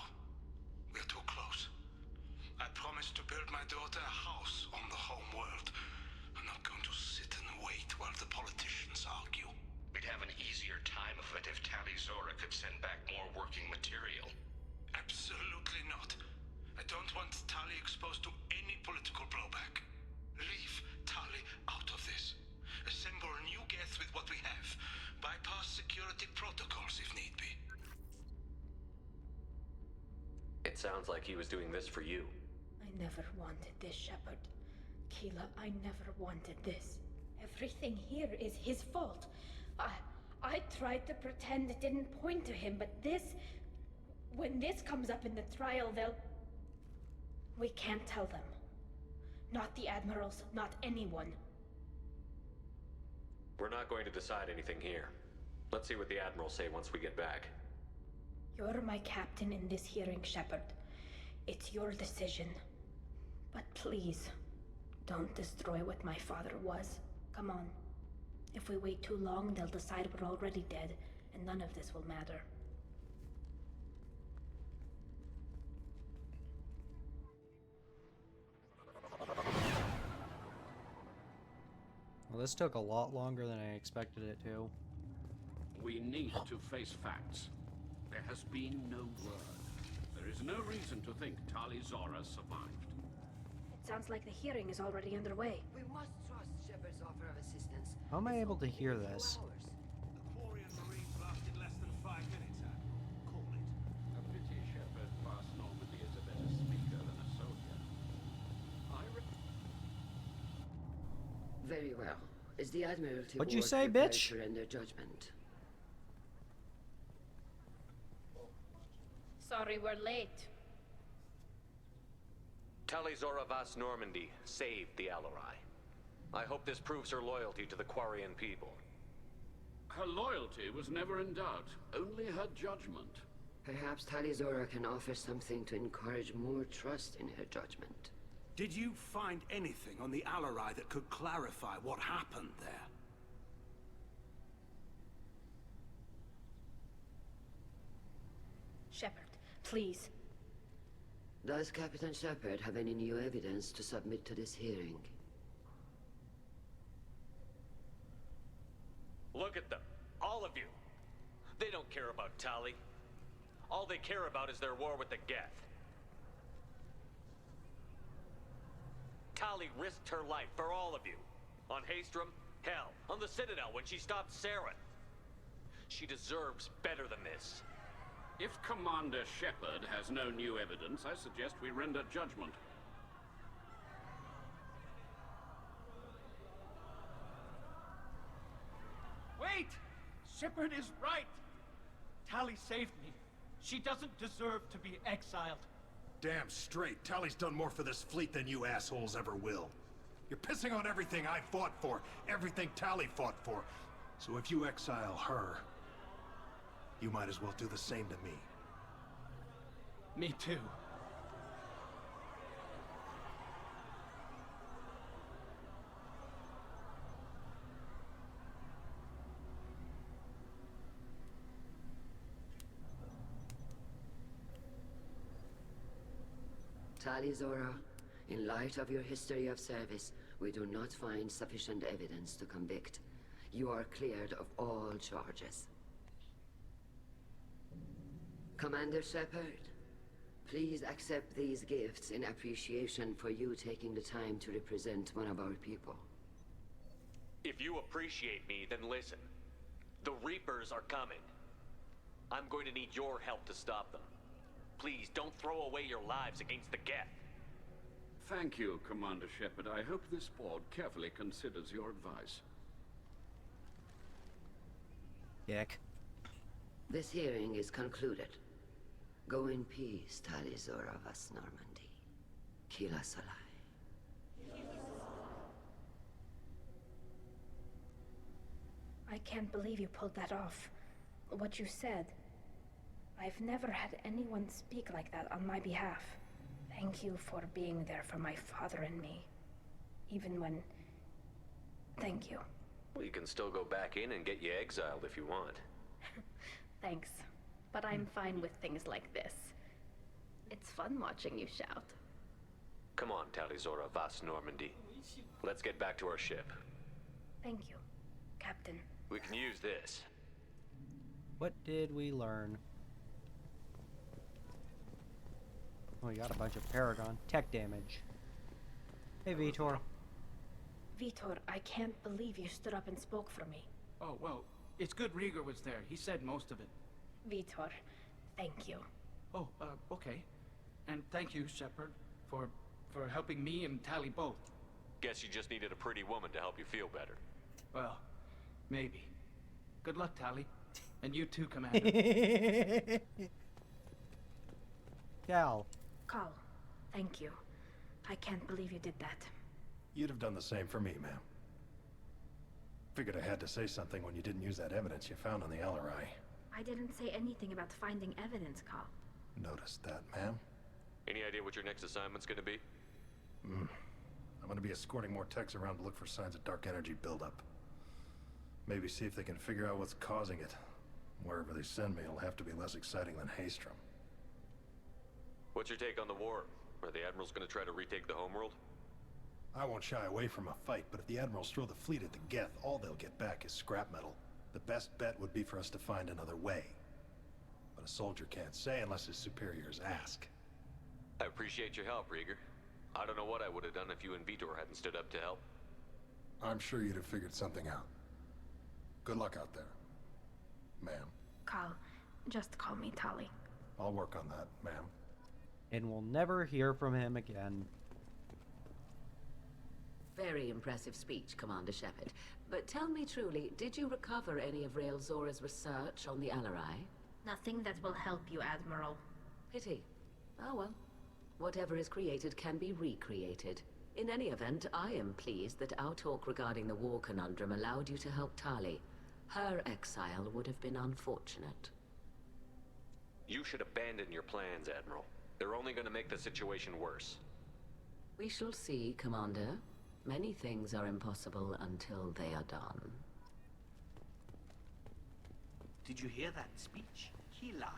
We're too close. I promised to build my daughter a house on the home world. I'm not going to sit and wait while the politicians argue. We'd have an easier time of it if Tali Zora could send back more working material. Absolutely not. I don't want Tali exposed to any political blowback. Leave Tali out of this. Assemble new Geth with what we have. Bypass security protocols if need be. It sounds like he was doing this for you. I never wanted this, Shepard. Keela, I never wanted this. Everything here is his fault. I tried to pretend it didn't point to him, but this... When this comes up in the trial, they'll... We can't tell them. Not the Admirals, not anyone. We're not going to decide anything here. Let's see what the Admiral say once we get back. You're my captain in this hearing, Shepard. It's your decision. But please, don't destroy what my father was. Come on. If we wait too long, they'll decide we're already dead, and none of this will matter. Well, this took a lot longer than I expected it to. We need to face facts. There has been no word. There is no reason to think Tali Zora survived. It sounds like the hearing is already underway. We must trust Shepard's offer of assistance. How am I able to hear this? The Quarian Marines lasted less than 5 minutes, Call it. A pity Shepard past Normandy is a better speaker than a soldier. Very well. Is the Admiralty What'd you Board say, prepared bitch? to render judgment? Sorry we're late. Tali Zora Vas Normandy saved the Alarai. I hope this proves her loyalty to the Quarian people. Her loyalty was never in doubt, only her judgment. Perhaps Tali Zora can offer something to encourage more trust in her judgment. Did you find anything on the Alarai that could clarify what happened there? Shepard, please. Does Captain Shepard have any new evidence to submit to this hearing? Look at them. All of you. They don't care about Tali. All they care about is their war with the Geth. Tali risked her life for all of you. On Haestrom, hell, on the Citadel when she stopped Saren. She deserves better than this. If Commander Shepard has no new evidence, I suggest we render judgment. Wait! Shepard is right! Tali saved me. She doesn't deserve to be exiled. Damn straight. Tali's done more for this fleet than you assholes ever will. You're pissing on everything I fought for, everything Tali fought for. So if you exile her, you might as well do the same to me. Me too. Tali Zora, in light of your history of service, we do not find sufficient evidence to convict. You are cleared of all charges. Commander Shepard, please accept these gifts in appreciation for you taking the time to represent one of our people. If you appreciate me, then listen. The Reapers are coming. I'm going to need your help to stop them. Please, don't throw away your lives against the Geth. Thank you, Commander Shepard. I hope this board carefully considers your advice. Dick. This hearing is concluded. Go in peace, Tali Zora Vas Normandy. Kila Salai. I can't believe you pulled that off. What you said. I've never had anyone speak like that on my behalf. Thank you for being there for my father and me. Even when... Thank you. Well, you can still go back in and get you exiled if you want. Thanks. But I'm fine with things like this. It's fun watching you shout. Come on, Tali Zora Vas Normandy. Let's get back to our ship. Thank you, Captain. We can use this. What did we learn? Oh, we got a bunch of Paragon. Tech damage. Hey, Vitor. Vitor, I can't believe you stood up and spoke for me. Oh, well, it's good Rieger was there. He said most of it. Vitor, thank you. Oh, okay. And thank you, Shepard, for helping me and Tali both. Guess you just needed a pretty woman to help you feel better. Well, maybe. Good luck, Tali. And you too, Commander. Cal. Cal, thank you. I can't believe you did that. You'd have done the same for me, ma'am. Figured I had to say something when you didn't use that evidence you found on the Alarai. I didn't say anything about finding evidence, Carl. Noticed that, ma'am? Any idea what your next assignment's gonna be? I'm gonna be escorting more techs around to look for signs of dark energy buildup. Maybe see if they can figure out what's causing it. Wherever they send me, it'll have to be less exciting than Haystrom. What's your take on the war? Are the Admirals gonna try to retake the homeworld? I won't shy away from a fight, but if the Admirals throw the fleet at the Geth, all they'll get back is scrap metal. The best bet would be for us to find another way. But a soldier can't say unless his superiors ask. I appreciate your help, Rieger. I don't know what I would have done if you and Vitor hadn't stood up to help. I'm sure you'd have figured something out. Good luck out there, ma'am. Carl, just call me Tali. I'll work on that, ma'am. And we'll never hear from him again. Very impressive speech, Commander Shepard. But tell me truly, did you recover any of Rael Zora's research on the Alarai? Nothing that will help you, Admiral. Pity. Oh well. Whatever is created can be recreated. In any event, I am pleased that our talk regarding the war conundrum allowed you to help Tali. Her exile would have been unfortunate. You should abandon your plans, Admiral. They're only gonna make the situation worse. We shall see, Commander. Many things are impossible until they are done. Did you hear that speech? Keela.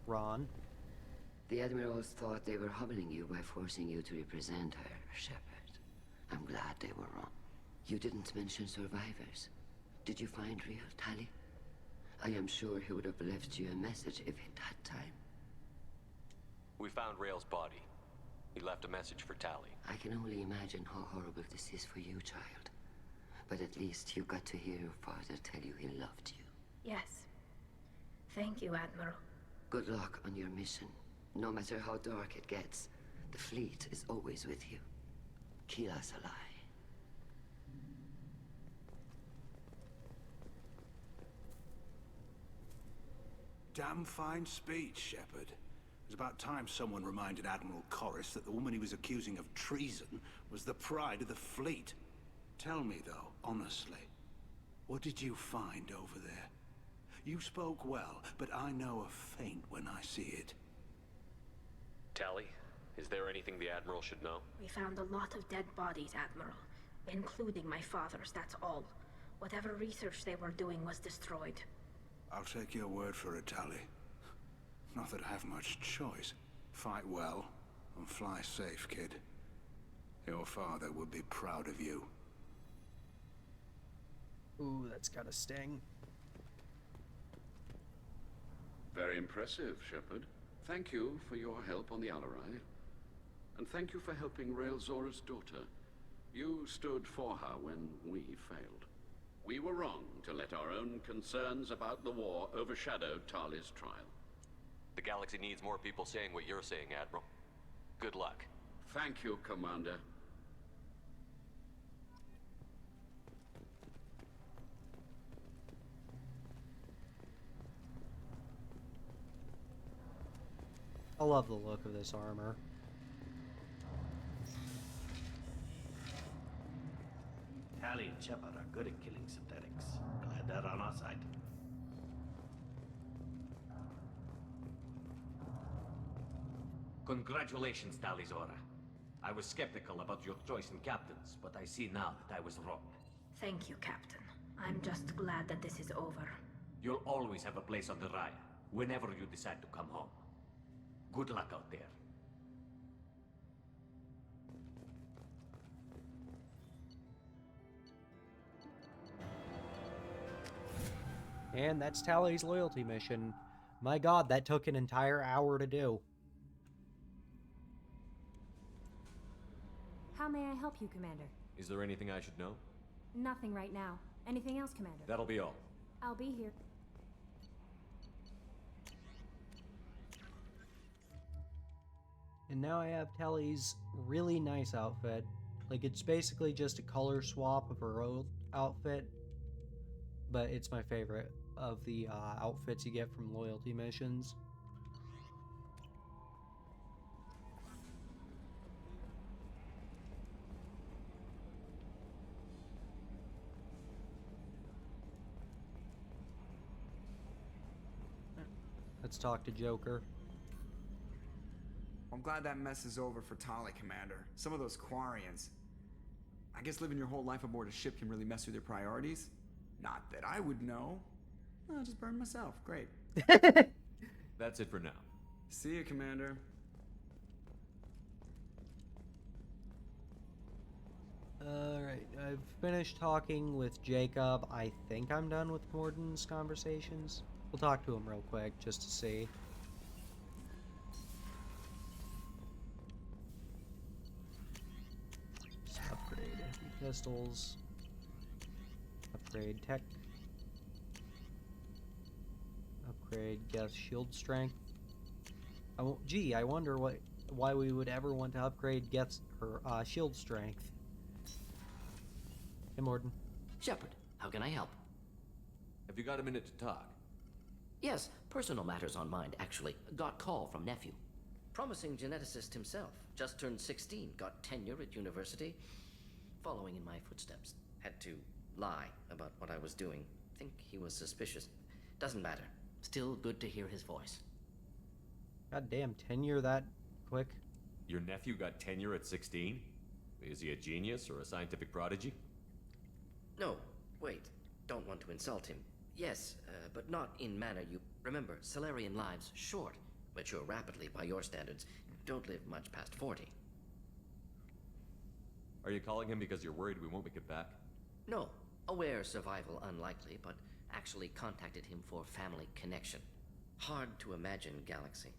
Ron. The Admirals thought they were humbling you by forcing you to represent her, Shepard. I'm glad they were wrong. You didn't mention survivors. Did you find real Tali? I am sure he would have left you a message if he'd had time. We found Rael's body. He left a message for Tali. I can only imagine how horrible this is for you, child. But at least you got to hear your father tell you he loved you. Yes. Thank you, Admiral. Good luck on your mission. No matter how dark it gets, the fleet is always with you. Keela's alive. Damn fine speech, Shepard. It was about time someone reminded Admiral Corris that the woman he was accusing of treason was the pride of the fleet. Tell me, though, honestly, what did you find over there? You spoke well, but I know a feint when I see it. Tali, is there anything the Admiral should know? We found a lot of dead bodies, Admiral. Including my father's, that's all. Whatever research they were doing was destroyed. I'll take your word for it, Tali. Not that I have much choice. Fight well, and fly safe, kid. Your father would be proud of you. Ooh, that's gotta sting. Very impressive, Shepard. Thank you for your help on the Alarai. And thank you for helping Rael Zora's daughter. You stood for her when we failed. We were wrong to let our own concerns about the war overshadow Tali's trial. The galaxy needs more people saying what you're saying, Admiral. Good luck. Thank you, Commander. I love the look of this armor. Tali and Shepard are good at killing synthetics. Glad they're on our side. Congratulations, Tali Zora. I was skeptical about your choice in captains, but I see now that I was wrong. Thank you, Captain. I'm just glad that this is over. You'll always have a place on the Raya, whenever you decide to come home. Good luck out there. And that's Tali's loyalty mission. My god, that took an entire hour to do. How may I help you, Commander? Is there anything I should know? Nothing right now. Anything else, Commander? That'll be all. I'll be here. And now I have Tali's really nice outfit. Like, it's basically just a color swap of her old outfit. But it's my favorite of the outfits you get from loyalty missions. let's talk to Joker. I'm glad that mess is over for Tali, Commander. Some of those Quarians. I guess living your whole life aboard a ship can really mess with your priorities. Not that I would know. I'll just burn myself. Great. That's it for now. See you, Commander. Alright, I've finished talking with Jacob. I think I'm done with Morden's conversations. We'll talk to him real quick, just to see. Just upgrade heavy pistols. Upgrade tech. Upgrade Geth's shield strength. Gee, I wonder why we would ever want to upgrade Geth's shield strength. Hey, Morden. Shepard, how can I help? Have you got a minute to talk? Yes, personal matters on mind, actually. Got call from nephew. Promising geneticist himself. Just turned 16, got tenure at university. Following in my footsteps. Had to lie about what I was doing. Think he was suspicious. Doesn't matter. Still good to hear his voice. Goddamn, tenure that quick? Your nephew got tenure at 16? Is he a genius or a scientific prodigy? No, wait. Don't want to insult him. Yes, but not in manner you... Remember, Salarian lives short. Mature rapidly by your standards. Don't live much past 40. Are you calling him because you're worried we won't make it back? No. Aware survival unlikely, but actually contacted him for family connection. Hard to imagine galaxy.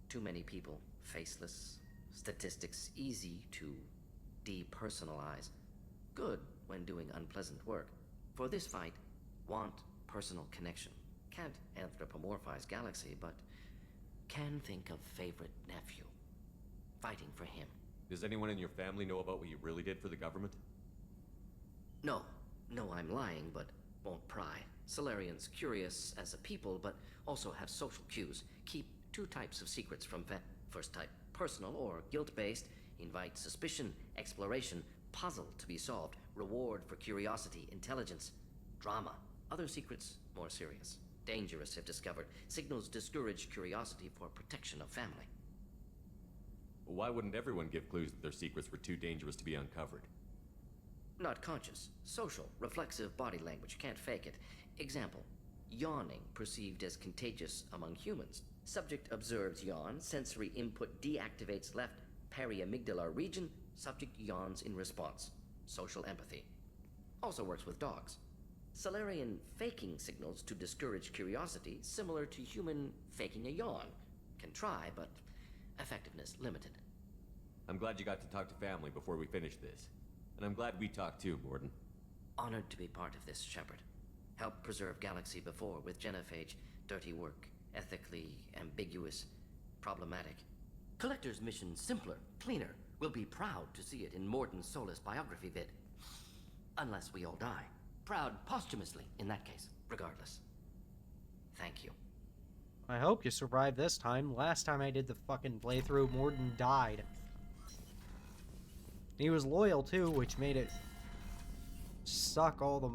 Too many people, faceless, statistics easy to depersonalize. Good when doing unpleasant work. For this fight, want personal connection. Can't anthropomorphize galaxy, but can think of favorite nephew. Fighting for him. Does anyone in your family know about what you really did for the government? No. No, I'm lying, but won't pry. Solarians curious as a people, but also have social cues. Keep two types of secrets from First type, personal or guilt-based. Invite suspicion, exploration, puzzle to be solved. Reward for curiosity, intelligence, drama. Other secrets, more serious. Dangerous if discovered. Signals discourage curiosity for protection of family. Why wouldn't everyone give clues that their secrets were too dangerous to be uncovered? Not conscious. Social, reflexive body language. Can't fake it. Example. Yawning perceived as contagious among humans. Subject observes yawn. Sensory input deactivates left periamygdala region. Subject yawns in response. Social empathy. Also works with dogs. Salarian faking signals to discourage curiosity, similar to human faking a yawn. Can try, but effectiveness limited. I'm glad you got to talk to family before we finish this. And I'm glad we talked too, Morden. Honored to be part of this, Shepard. Helped preserve Galaxy before with Genophage. Dirty work. Ethically ambiguous. Problematic. Collector's mission simpler, cleaner. We'll be proud to see it in Morden's Solus biography vid. Unless we all die. Proud posthumously, in that case. Regardless. Thank you. I hope you survived this time. Last time I did the fucking playthrough, Morden died. He was loyal too, which made it suck all the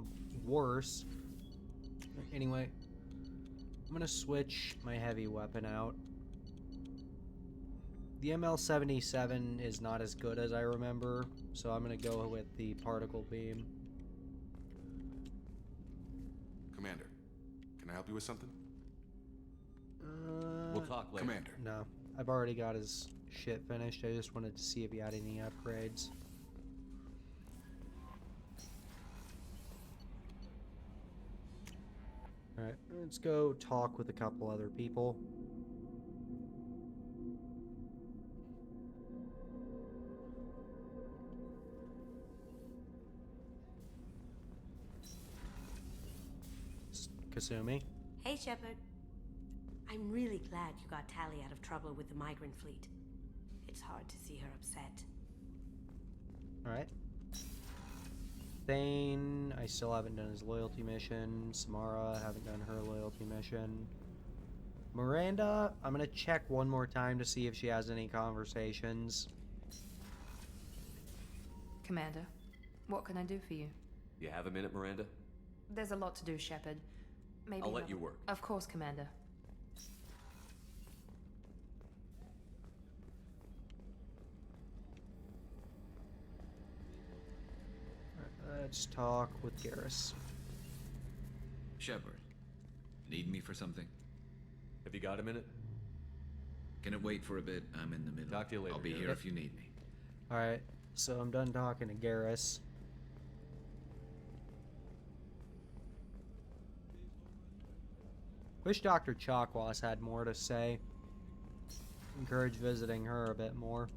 worse. Anyway, I'm gonna switch my heavy weapon out. The ML77 is not as good as I remember, so I'm gonna go with the particle beam. Commander, can I help you with something? We'll talk later. Commander. No, I've already got his shit finished. I just wanted to see if he had any upgrades. Alright, let's go talk with a couple other people. Kasumi. Hey, Shepard. I'm really glad you got Tali out of trouble with the migrant fleet. It's hard to see her upset. Alright. Thane, I still haven't done his loyalty mission. Samara, haven't done her loyalty mission. Miranda, I'm gonna check one more time to see if she has any conversations. Commander, what can I do for you? You have a minute, Miranda? There's a lot to do, Shepard. Maybe I'll let you work. Of course, Commander. Let's talk with Garrus. Shepard, need me for something? Have you got a minute? Can it wait for a bit? I'm in the middle. Talk to you later. I'll be here if you need me. Alright, so I'm done talking to Garrus. Wish Dr. Chakwas had more to say. Encourage visiting her a bit more.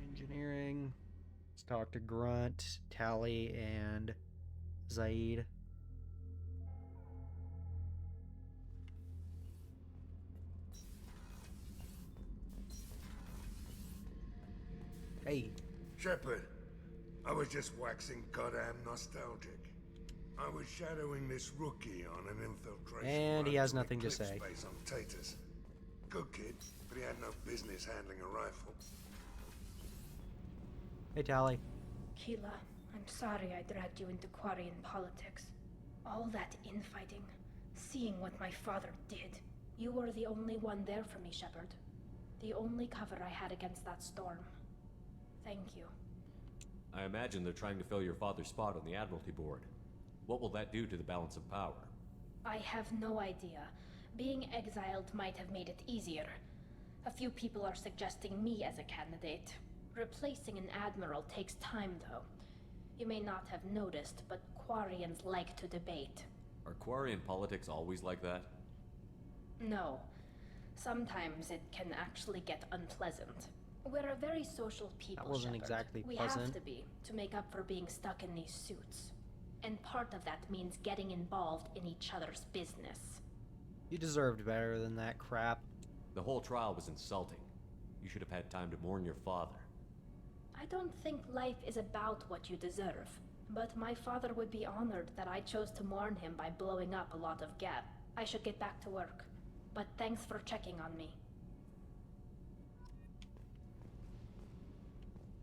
Engineering. Let's talk to Grunt, Tali, and Zaid. Hey. Shepard, I was just waxing goddamn nostalgic. I was shadowing this rookie on an infiltration. And he run has to nothing to Eclipse say. Base on Tatus. Good kid, but he had no business handling a rifle. Hey, Tali. Keela, I'm sorry I dragged you into Quarian politics. All that infighting, seeing what my father did. You were the only one there for me, Shepard. The only cover I had against that storm. Thank you. I imagine they're trying to fill your father's spot on the Admiralty Board. What will that do to the balance of power? I have no idea. Being exiled might have made it easier. A few people are suggesting me as a candidate. Replacing an admiral takes time, though. You may not have noticed, but Quarians like to debate. Are Quarian politics always like that? No. Sometimes it can actually get unpleasant. We're a very social people, That wasn't Shepard. exactly We pleasant. have to be, to make up for being stuck in these suits. And part of that means getting involved in each other's business. You deserved better than that crap. The whole trial was insulting. You should have had time to mourn your father. I don't think life is about what you deserve, but my father would be honored that I chose to mourn him by blowing up a lot of gas. I should get back to work, but thanks for checking on me.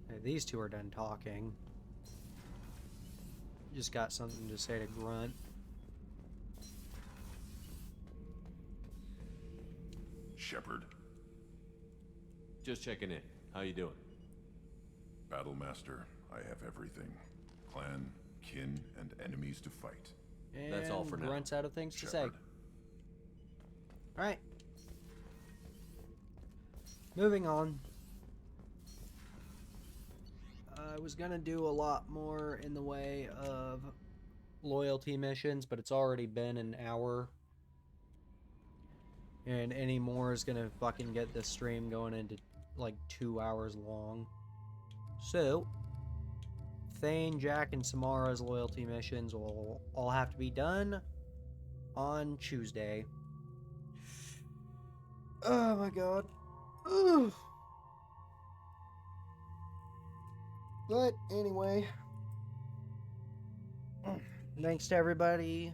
Hey, these two are done talking. Just got something to say to Grunt. Shepard. Just checking in. How you doing? Battlemaster, I have everything. Clan, kin, and enemies to fight. And That's all for now. Grunt's out of things to say. Shepard. Alright. Moving on. I was gonna do a lot more in the way of loyalty missions, but it's already been an hour. And any more is gonna fucking get this stream going into like 2 hours long. So, Thane, Jack, and Samara's loyalty missions will all have to be done on Tuesday. Oh my god. Ugh. But anyway, thanks to everybody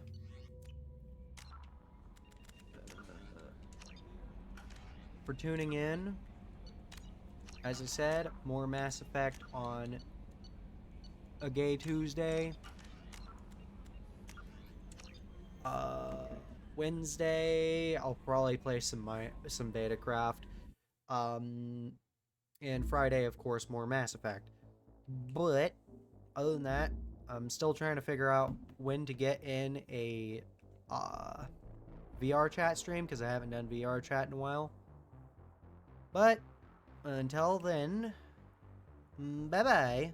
for tuning in. As I said, more Mass Effect on a Gay Tuesday. Wednesday, I'll probably play some Datacraft. And Friday, of course, more Mass Effect. But other than that, I'm still trying to figure out when to get in a VR chat stream, because I haven't done VR chat in a while. But until then, bye-bye.